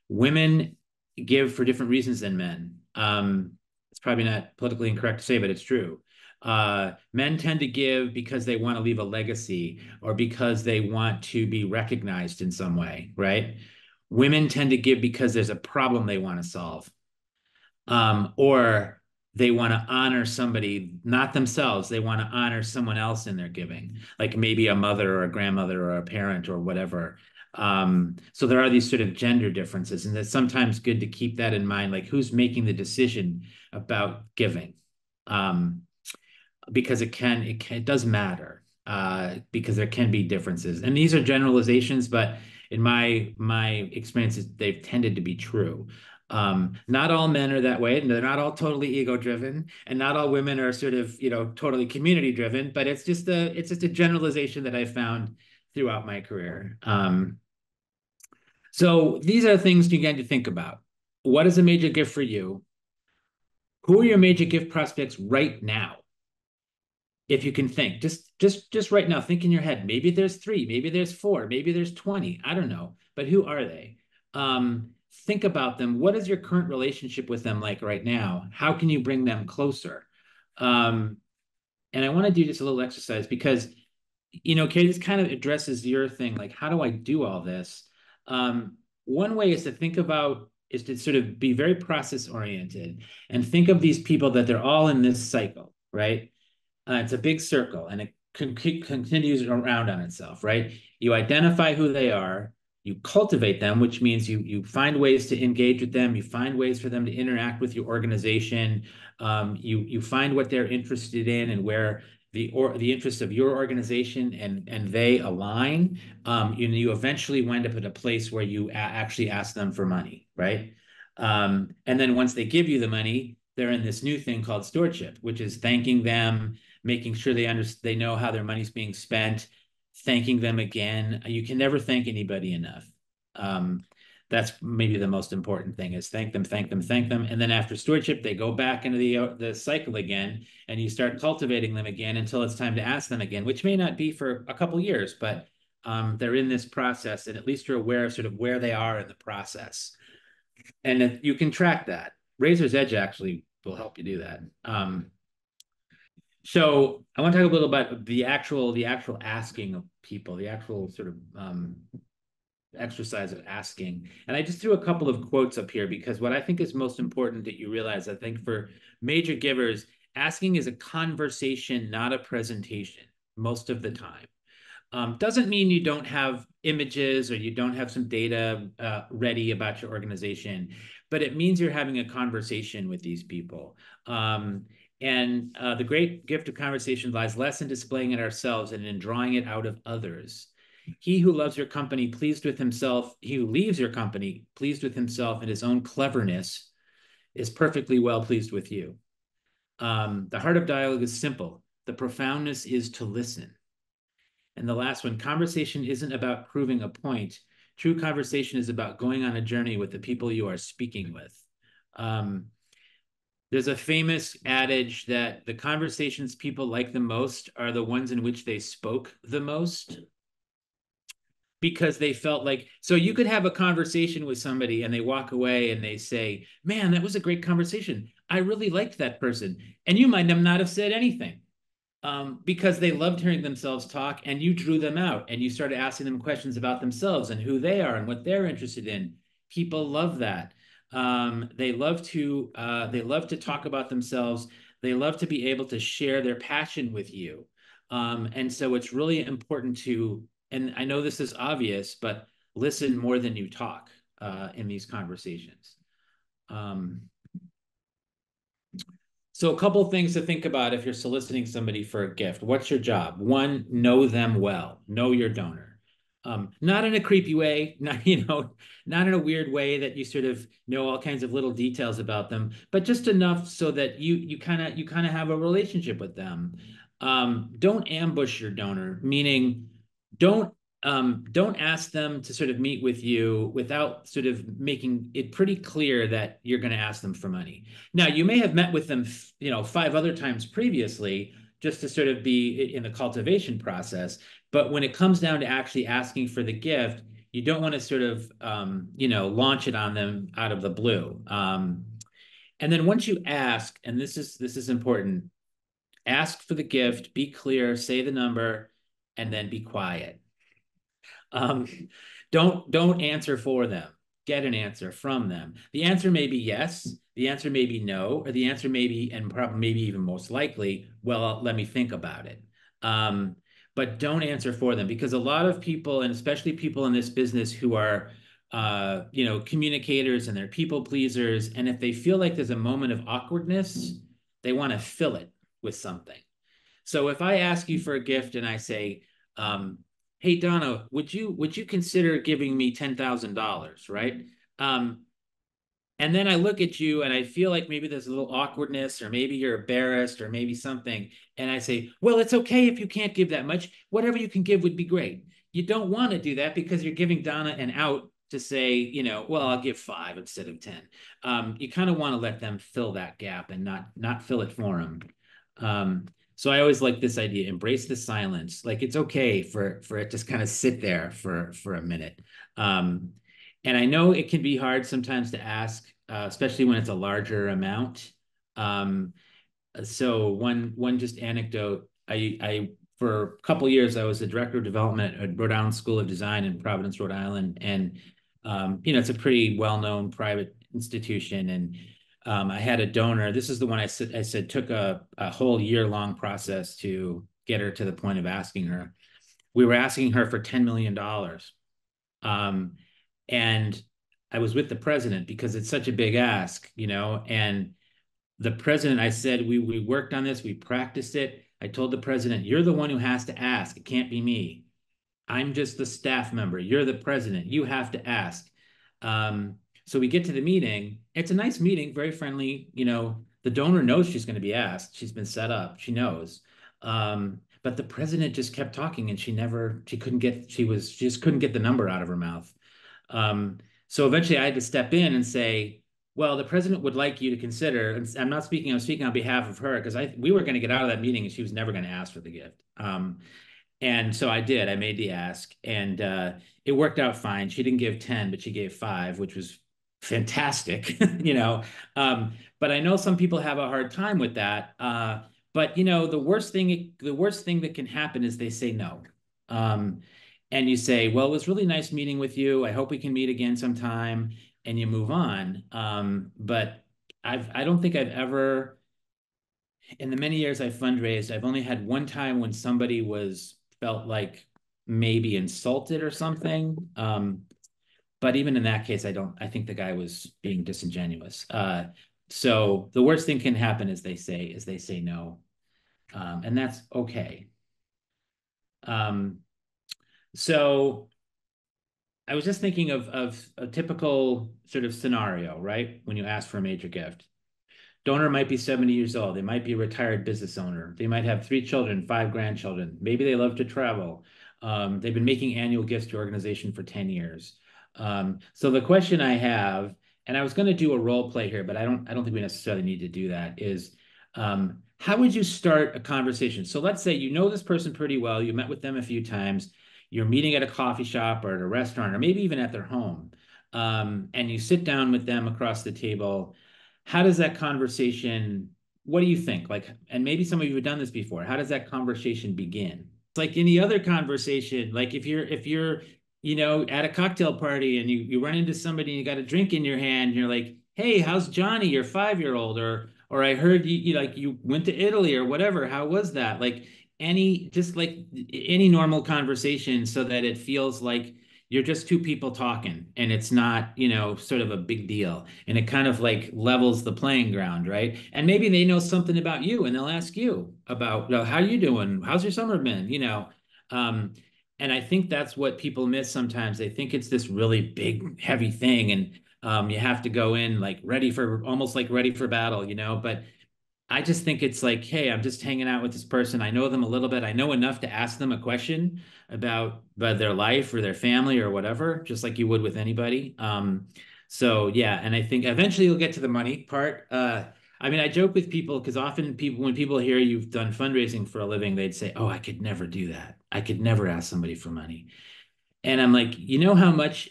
women give for different reasons than men. It's probably not politically incorrect to say, but it's true. Men tend to give because they want to leave a legacy or because they want to be recognized in some way, right? Women tend to give because there's a problem they want to solve, or they want to honor somebody, not themselves. They want to honor someone else in their giving, like maybe a mother or a grandmother or a parent or whatever. So there are these sort of gender differences, and it's sometimes good to keep that in mind, like who's making the decision about giving, because it does matter, because there can be differences, and these are generalizations, but in my experiences, they've tended to be true. Not all men are that way, and they're not all totally ego driven, and not all women are sort of totally community driven. But it's just a generalization that I found throughout my career. So these are things you get to think about. What is a major gift for you? Who are your major gift prospects right now? If you can think, just right now, think in your head. Maybe there's 3, maybe there's 4, maybe there's 20. I don't know, but who are they? Think about them. What is your current relationship with them like right now? How can you bring them closer? And I want to do just a little exercise because Kate, this kind of addresses your thing, like how do I do all this? One way is to sort of be very process oriented and think of these people that they're all in this cycle, right? It's a big circle and it continues around on itself, right? You identify who they are, you cultivate them, which means you find ways to engage with them, you find ways for them to interact with your organization, you find what they're interested in and where the interests of your organization and they align. You eventually wind up at a place where you actually ask them for money, right? And then once they give you the money, they're in this new thing called stewardship, which is thanking them, making sure they know how their money's being spent, thanking them again. You can never thank anybody enough. That's maybe the most important thing is thank them, thank them, thank them. And then after stewardship, they go back into the cycle again, and you start cultivating them again until it's time to ask them again, which may not be for a couple years, but they're in this process, and at least you're aware of sort of where they are in the process. And you can track that. Razor's Edge actually will help you do that. So I want to talk a little about the actual asking of people, the actual sort of exercise of asking. And I just threw a couple of quotes up here because what I think is most important that you realize, I think for major givers, asking is a conversation, not a presentation most of the time. Doesn't mean you don't have images or you don't have some data ready about your organization, but it means you're having a conversation with these people. And the great gift of conversation lies less in displaying it ourselves and in drawing it out of others. He who loves your company, pleased with himself, he who leaves your company, pleased with himself and his own cleverness, is perfectly well pleased with you. The heart of dialogue is simple. The profoundness is to listen. And the last one, conversation isn't about proving a point. True conversation is about going on a journey with the people you are speaking with. There's a famous adage that the conversations people like the most are the ones in which they spoke the most, because they felt like, so you could have a conversation with somebody and they walk away and they say, man, that was a great conversation. I really liked that person. And you might not have said anything. Because they loved hearing themselves talk, and you drew them out and you started asking them questions about themselves and who they are and what they're interested in. People love that. They love to talk about themselves. They love to be able to share their passion with you. And so it's really important to, and I know this is obvious, but listen more than you talk in these conversations. So a couple things to think about if you're soliciting somebody for a gift. What's your job? One, know them well. Know your donor. Not in a creepy way, not not in a weird way that you sort of know all kinds of little details about them, but just enough so that you kind of have a relationship with them. Don't ambush your donor, meaning don't don't ask them to sort of meet with you without sort of making it pretty clear that you're going to ask them for money. Now, you may have met with them, five other times previously, just to sort of be in the cultivation process. But when it comes down to actually asking for the gift, you don't want to sort of, launch it on them out of the blue. And then once you ask, and this is important, ask for the gift, be clear, say the number, and then be quiet. Um, don't answer for them. Get an answer from them. The answer may be yes, the answer may be no, or the answer may be, and probably maybe even most likely, well, let me think about it. Um, but don't answer for them, because a lot of people, and especially people in this business who are communicators and they're people pleasers, and if they feel like there's a moment of awkwardness, they want to fill it with something. So if I ask you for a gift and I say, "Hey Donna, would you consider giving me $10,000?" Right? Um, and then I look at you and I feel like maybe there's a little awkwardness, or maybe you're embarrassed, or maybe something. And I say, "Well, it's okay if you can't give that much. Whatever you can give would be great." You don't want to do that because you're giving Donna an out to say, well, I'll give five instead of 10. You kind of want to let them fill that gap and not fill it for them. So I always like this idea: embrace the silence. Like, it's okay for it to kind of sit there for a minute. Um, and I know it can be hard sometimes to ask, especially when it's a larger amount. Um, so one just anecdote. I for a couple of years I was the director of development at Rhode Island School of Design in Providence, Rhode Island, and it's a pretty well-known private institution. And I had a donor. This is the one I said took a whole year-long process to get her to the point of asking her. We were asking her for $10 million. And I was with the president because it's such a big ask, and the president, I said, we worked on this, we practiced it. I told the president, "You're the one who has to ask. It can't be me. I'm just the staff member. You're the president. You have to ask." So we get to the meeting. It's a nice meeting, very friendly. The donor knows she's going to be asked. She's been set up. She knows. But the president just kept talking, and she just couldn't get the number out of her mouth. So eventually I had to step in and say, "Well, the president would like you to consider," and I'm speaking on behalf of her, because we were going to get out of that meeting and she was never going to ask for the gift. And so I did. I made the ask, and it worked out fine. She didn't give 10, but she gave 5, which was fantastic. But I know some people have a hard time with that. But the worst thing that can happen is they say no. And you say, "Well, it was really nice meeting with you. I hope we can meet again sometime," and you move on. But I don't think I've ever, in the many years I've fundraised, I've only had one time when somebody felt like maybe insulted or something. But even in that case, I think the guy was being disingenuous. So the worst thing can happen is they say no. And that's okay. So I was just thinking of a typical sort of scenario, right? When you ask for a major gift. Donor might be 70 years old. They might be a retired business owner. They might have 3 children, 5 grandchildren. Maybe they love to travel. They've been making annual gifts to organization for 10 years. So the question I have, and I was going to do a role play here, but I don't think we necessarily need to do that, is how would you start a conversation? So let's say you know this person pretty well. You met with them a few times. You're meeting at a coffee shop or at a restaurant, or maybe even at their home. And you sit down with them across the table. How does that conversation, what do you think? Like, and maybe some of you have done this before. How does that conversation begin? It's like any other conversation. Like if you're at a cocktail party and you run into somebody and you got a drink in your hand, and you're like, "Hey, how's Johnny, your 5-year-old?" Or "I heard you went to Italy," or whatever. How was that? Like, just like any normal conversation, so that it feels like, you're just two people talking, and it's not, sort of a big deal. And it kind of like levels the playing ground, right? And maybe they know something about you and they'll ask you about, how you doing? How's your summer been? Um, and I think that's what people miss sometimes. They think it's this really big, heavy thing, and you have to go in like almost like ready for battle, but I just think it's like, hey, I'm just hanging out with this person. I know them a little bit. I know enough to ask them a question about their life or their family or whatever, just like you would with anybody. So yeah, and I think eventually you'll get to the money part. I mean, I joke with people because often when people hear you've done fundraising for a living, they'd say, "Oh, I could never do that. I could never ask somebody for money." And I'm like, you know how much,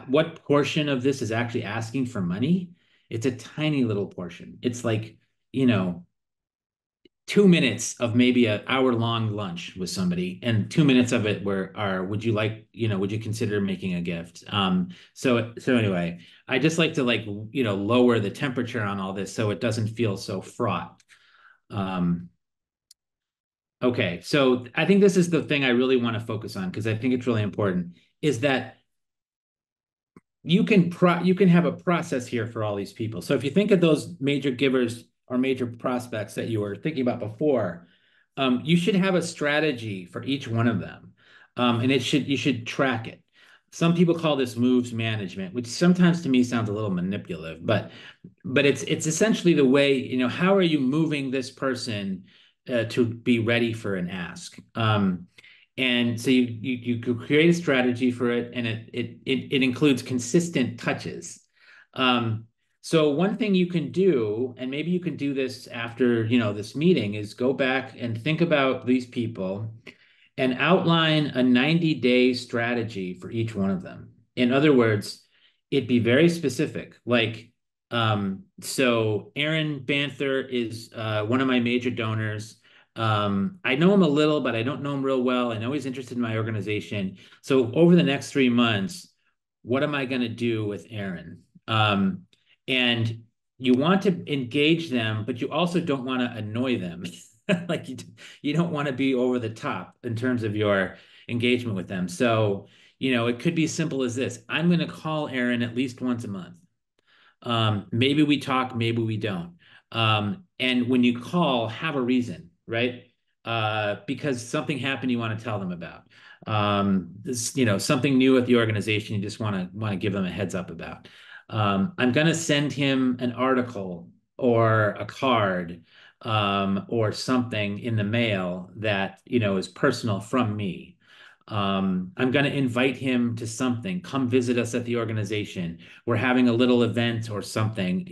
what portion of this is actually asking for money? It's a tiny little portion. It's like, you know, 2 minutes of maybe an hour long lunch with somebody, and 2 minutes of it would you like, would you consider making a gift? So anyway, I just like to like, lower the temperature on all this so it doesn't feel so fraught. Um, okay, so I think this is the thing I really want to focus on because I think it's really important is that you can have a process here for all these people. So if you think of those major givers or major prospects that you were thinking about before, you should have a strategy for each one of them, and you should track it. Some people call this moves management, which sometimes to me sounds a little manipulative, but it's essentially the way, how are you moving this person to be ready for an ask? And so you could create a strategy for it, and it includes consistent touches. Um, so one thing you can do, and maybe you can do this after, this meeting, is go back and think about these people and outline a 90-day strategy for each one of them. In other words, it'd be very specific. Like, so Aaron Banther is one of my major donors. I know him a little, but I don't know him real well. I know he's interested in my organization. So over the next 3 months, what am I going to do with Aaron? And you want to engage them, but you also don't want to annoy them. Like you don't want to be over the top in terms of your engagement with them. So, it could be simple as this. I'm going to call Aaron at least once a month. Maybe we talk, maybe we don't. And when you call, have a reason, right? Because something happened you want to tell them about. Something new at the organization you just want to give them a heads up about. I'm going to send him an article or a card, or something in the mail that, is personal from me. I'm going to invite him to something. Come visit us at the organization. We're having a little event or something,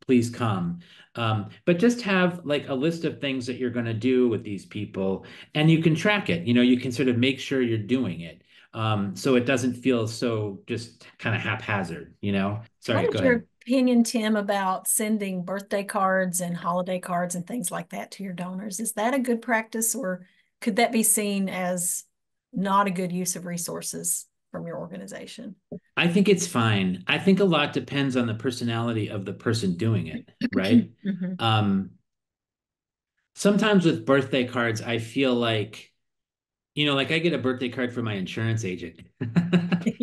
please come. But just have like a list of things that you're going to do with these people, and you can track it. You can sort of make sure you're doing it. So it doesn't feel so just kind of haphazard. What Sorry, is go your ahead. opinion, Tim, about sending birthday cards and holiday cards and things like that to your donors? Is that a good practice, or could that be seen as not a good use of resources from your organization? I think it's fine. I think a lot depends on the personality of the person doing it, right? Mhm. Um, Sometimes with birthday cards, I feel like, like I get a birthday card from my insurance agent,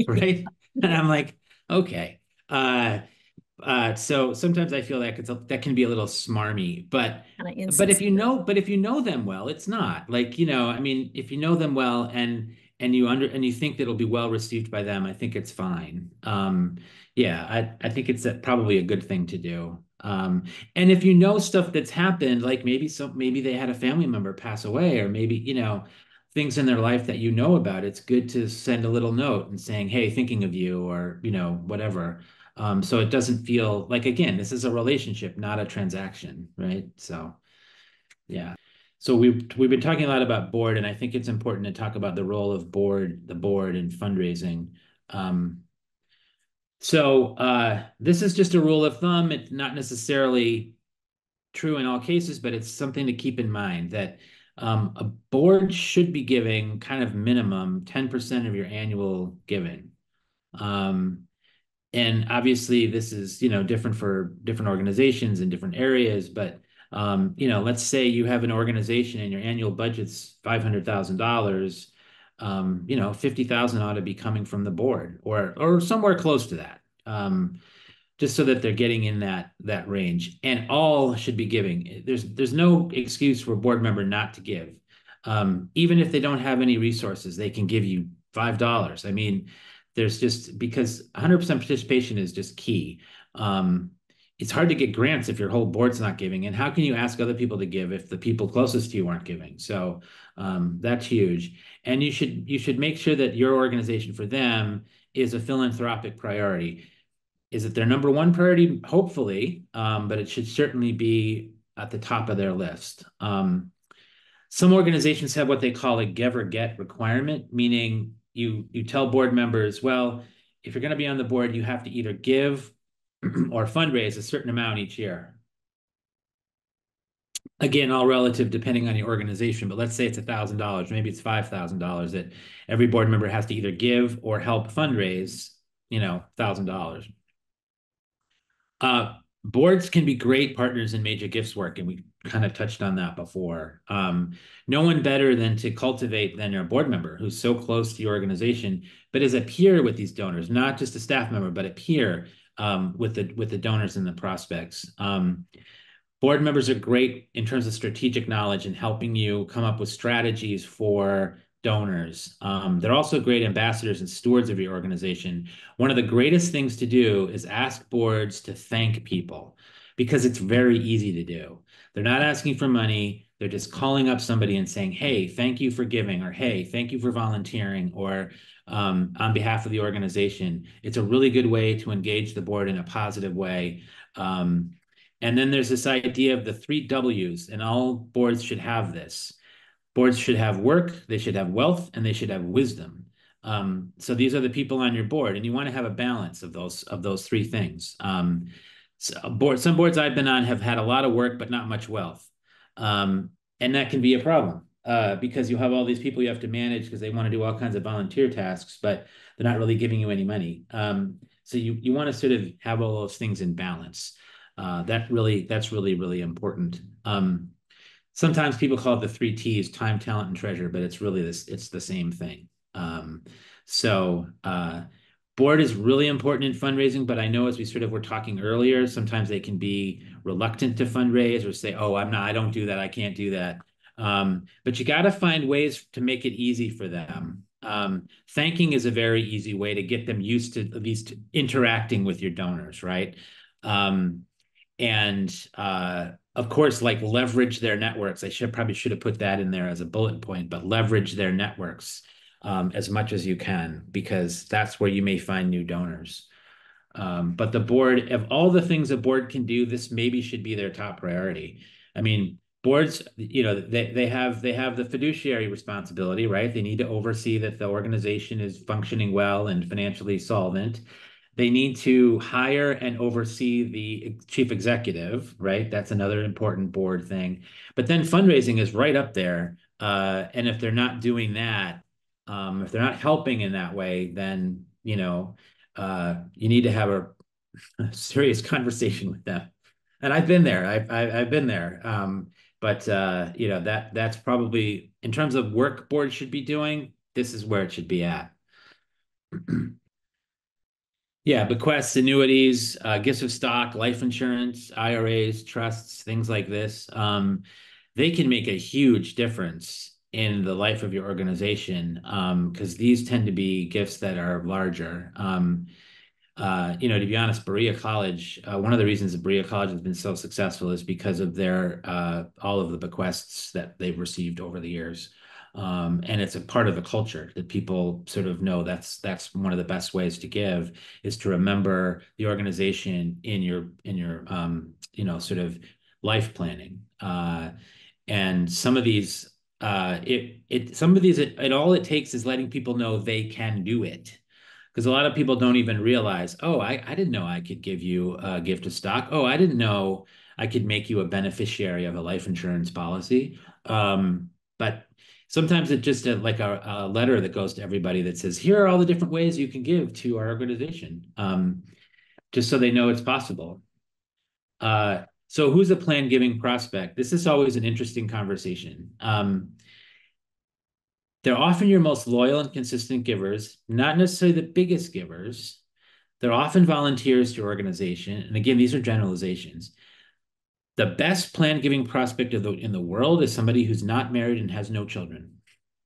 right? And I'm like, okay. So sometimes I feel like that can be a little smarmy, but Kind of but if you insensitive. know but if you know them well, it's not like, I mean, if you know them well and you think that it'll be well received by them, I think it's fine. Yeah, I think it's probably a good thing to do. And if you know stuff that's happened, like maybe they had a family member pass away, or maybe, things in their life that about, it's good to send a little note and saying, hey, thinking of you, or, whatever. So it doesn't feel like, again, this is a relationship, not a transaction, right? So yeah. So we've been talking a lot about board, and I think it's important to talk about the role of the board in fundraising. Um, so this is just a rule of thumb. It's not necessarily true in all cases, but it's something to keep in mind that a board should be giving kind of minimum 10% of your annual giving. Um, and obviously this is, different for different organizations in different areas, but let's say you have an organization and your annual budget's $500,000. 50,000 ought to be coming from the board or somewhere close to that. Just so that they're getting in that range, and all should be giving. There's no excuse for a board member not to give. Even if they don't have any resources, they can give you $5. I mean, there's just because 100% participation is just key. It's hard to get grants if your whole board's not giving, and how can you ask other people to give if the people closest to you aren't giving? So that's huge, and you should make sure that your organization for them is a philanthropic priority. Is it their number one priority? Hopefully, but it should certainly be at the top of their list. Some organizations have what they call a give or get requirement, meaning you tell board members, well, if you're going to be on the board, you have to either give or fundraise a certain amount each year. Again, all relative depending on your organization, but let's say it's $1,000, maybe it's $5,000 that every board member has to either give or help fundraise, $1,000. Boards can be great partners in major gifts work, and we kind of touched on that before. No one better than to cultivate than your board member who's so close to your organization, but is a peer with these donors, not just a staff member, but a peer with the donors and the prospects. Board members are great in terms of strategic knowledge and helping you come up with strategies for donors. They're also great ambassadors and stewards of your organization. One of the greatest things to do is ask boards to thank people because it's very easy to do. They're not asking for money. They're just calling up somebody and saying, hey, thank you for giving, or hey, thank you for volunteering, or on behalf of the organization. It's a really good way to engage the board in a positive way. And then there's this idea of the 3 W's, and all boards should have this. Boards should have work, they should have wealth, and they should have wisdom. So these are the people on your board, and you want to have a balance of those 3 things. Some boards I've been on have had a lot of work, but not much wealth. And that can be a problem because you have all these people you have to manage because they want to do all kinds of volunteer tasks, but they're not really giving you any money. So you want to sort of have all those things in balance. That's really, really important. Sometimes people call it the 3 T's: time, talent, and treasure, but it's really it's the same thing. Board is really important in fundraising, but I know as we sort of were talking earlier, sometimes they can be reluctant to fundraise or say, oh, I don't do that. I can't do that. But you got to find ways to make it easy for them. Thanking is a very easy way to get them used to at least interacting with your donors, right? Of course, like leverage their networks. Probably should have put that in there as a bullet point, but leverage their networks as much as you can, because that's where you may find new donors. But the board, of all the things a board can do, this maybe should be their top priority. I mean, boards, they have the fiduciary responsibility, right? They need to oversee that the organization is functioning well and financially solvent. They need to hire and oversee the chief executive, right? That's another important board thing. But then fundraising is right up there. And if they're not doing that, if they're not helping in that way, then, you need to have a serious conversation with them. And I've been there. I've been there. That's probably, in terms of work boards should be doing, this is where it should be at. Yeah, bequests, annuities, gifts of stock, life insurance, IRAs, trusts, things like this. They can make a huge difference in the life of your organization because these tend to be gifts that are larger. To be honest, Berea College, one of the reasons that Berea College has been so successful is because of their all of the bequests that they've received over the years. And it's a part of the culture that people sort of know that's one of the best ways to give is to remember the organization in your sort of life planning. And some of these all it takes is letting people know they can do it. Because a lot of people don't even realize, oh, I didn't know I could give you a gift of stock. Oh, I didn't know I could make you a beneficiary of a life insurance policy. But sometimes it's just like a letter that goes to everybody that says, here are all the different ways you can give to our organization, just so they know it's possible. So who's a planned giving prospect? This is always an interesting conversation. They're often your most loyal and consistent givers, not necessarily the biggest givers. They're often volunteers to your organization. And again, these are generalizations. The best plan giving prospect in the world is somebody who's not married and has no children,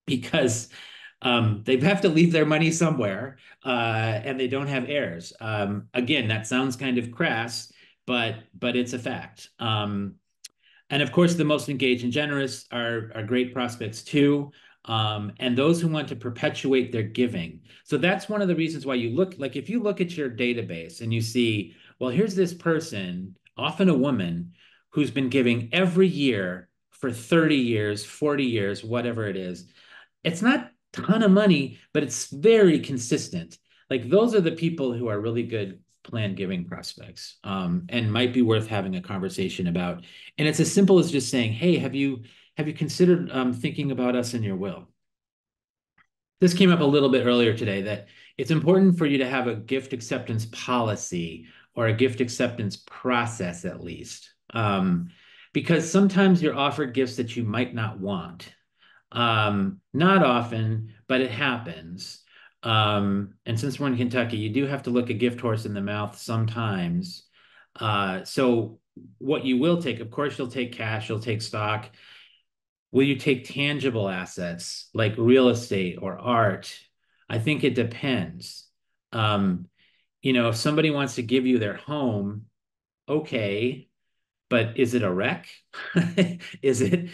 because they have to leave their money somewhere, and they don't have heirs. Again, that sounds kind of crass, but it's a fact. And of course, the most engaged and generous are great prospects too. And those who want to perpetuate their giving. So that's one of the reasons why you look, like if you look at your database and you see, well, here's this person, often a woman, who's been giving every year for 30 years, 40 years, whatever it is. It's not a ton of money, but it's very consistent. Like those are the people who are really good plan giving prospects, and might be worth having a conversation about. And it's as simple as just saying, hey, have you considered thinking about us in your will? This came up a little bit earlier today, that it's important for you to have a gift acceptance policy or a gift acceptance process at least, because sometimes you're offered gifts that you might not want. Not often, but it happens. And since we're in Kentucky, you do have to look a gift horse in the mouth sometimes. So what you will take, of course, you'll take cash, you'll take stock. Will you take tangible assets like real estate or art? I think it depends. Um, if somebody wants to give you their home, okay, but is it a wreck? Is it,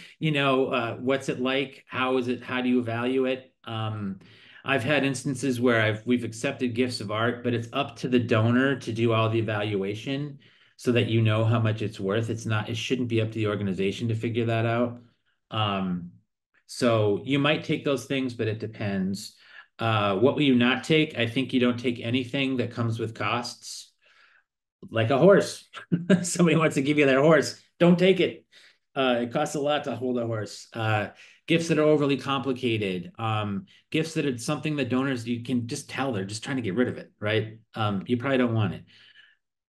what's it like? How is it? How do you value it? I've had instances where we've accepted gifts of art, but it's up to the donor to do all the evaluation so that you know how much it's worth. It shouldn't be up to the organization to figure that out. Um, so you might take those things, but it depends. What will you not take? I think you don't take anything that comes with costs, like a horse. Somebody wants to give you their horse, don't take it. It costs a lot to hold a horse. Gifts that are overly complicated, gifts that are something that donors, you can just tell they're just trying to get rid of it, right? You probably don't want it.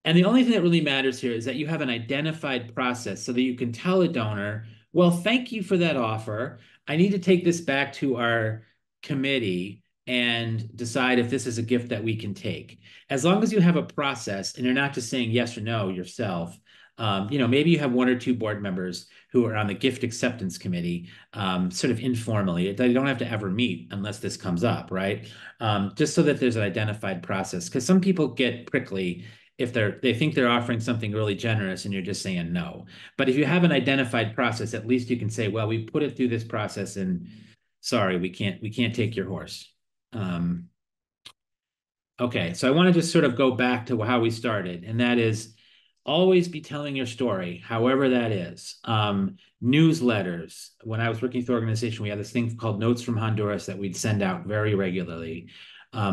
And the only thing that really matters here is that you have an identified process so that you can tell a donor, well, thank you for that offer. I need to take this back to our committee and decide if this is a gift that we can take. As long as you have a process and you're not just saying yes or no yourself, maybe you have one or two board members who are on the gift acceptance committee, sort of informally. They don't have to ever meet unless this comes up, right? Just so that there's an identified process, because some people get prickly if they think they're offering something really generous and you're just saying no. But if you have an identified process, at least you can say, well, we put it through this process and sorry, we can't take your horse. Okay, so I want to just sort of go back to how we started, and that is always be telling your story, however that is. Newsletters. When I was working with the organization, we had this thing called Notes from Honduras that we'd send out very regularly.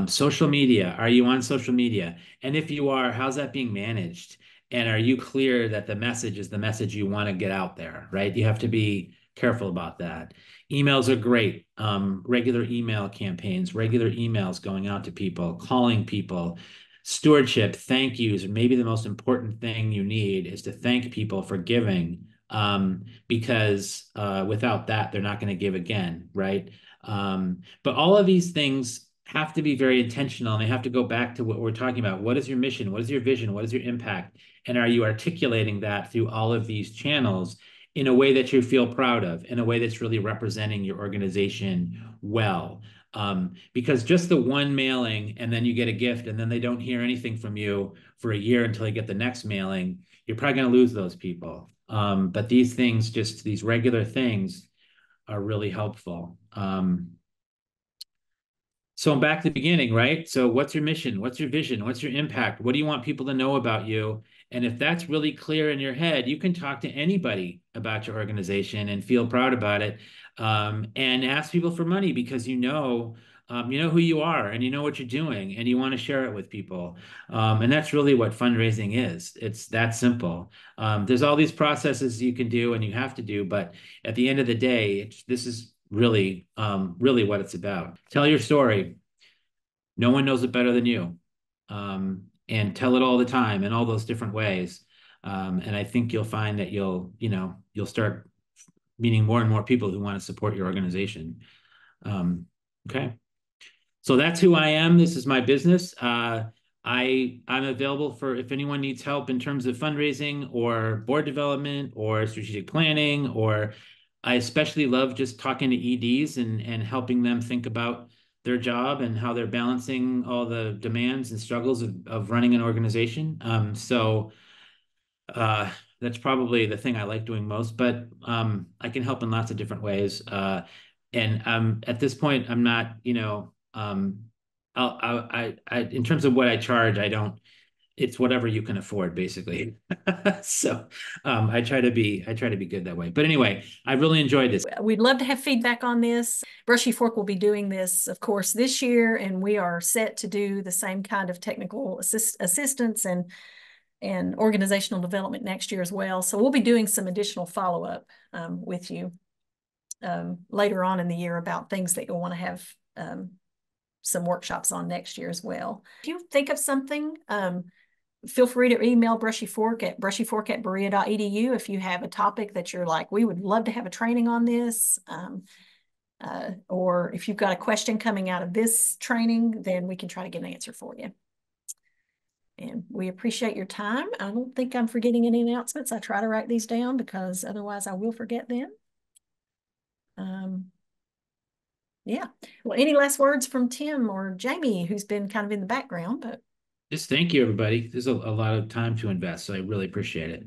Social media. Are you on social media? And if you are, how's that being managed? And are you clear that the message is the message you want to get out there, right? You have to be careful about that. Emails are great. Regular email campaigns, regular emails going out to people, calling people. Stewardship, thank yous, maybe the most important thing you need is to thank people for giving, because without that, they're not going to give again, right? But all of these things have to be very intentional, and they have to go back to what we're talking about. What is your mission? What is your vision? What is your impact? And are you articulating that through all of these channels in a way that you feel proud of, in a way that's really representing your organization well? Because just the one mailing and then you get a gift and then they don't hear anything from you for a year until they get the next mailing, you're probably going to lose those people. But these things, just these regular things, are really helpful. So I'm back to the beginning, right? So what's your mission? What's your vision? What's your impact? What do you want people to know about you? And if that's really clear in your head, you can talk to anybody about your organization and feel proud about it, and ask people for money because you know who you are and you know what you're doing and you want to share it with people. And that's really what fundraising is. It's that simple. There's all these processes you can do and you have to do, but at the end of the day, this is really, really what it's about. Tell your story. No one knows it better than you. And tell it all the time in all those different ways. And I think you'll find that you'll start meeting more and more people who want to support your organization. Okay. So that's who I am. This is my business. I'm available for if anyone needs help in terms of fundraising or board development or strategic planning, or I especially love just talking to EDs and helping them think about their job and how they're balancing all the demands and struggles of running an organization. Uh, that's probably the thing I like doing most, but I can help in lots of different ways. And at this point, I'm not, in terms of what I charge, I don't, it's whatever you can afford, basically. So I try to be good that way. But anyway, I really enjoyed this. We'd love to have feedback on this. Brushy Fork will be doing this, of course, this year, and we are set to do the same kind of technical assistance and organizational development next year as well. So we'll be doing some additional follow-up with you later on in the year about things that you'll want to have some workshops on next year as well. If you think of something, feel free to email Brushy Fork at brushyfork@berea.edu if you have a topic that you're like, we would love to have a training on this. Or if you've got a question coming out of this training, then we can try to get an answer for you. And we appreciate your time. I don't think I'm forgetting any announcements. I try to write these down because otherwise I will forget them. Yeah. Well, any last words from Tim or Jamie, who's been kind of in the background? But Just thank you, everybody. There's a lot of time to invest, so I really appreciate it.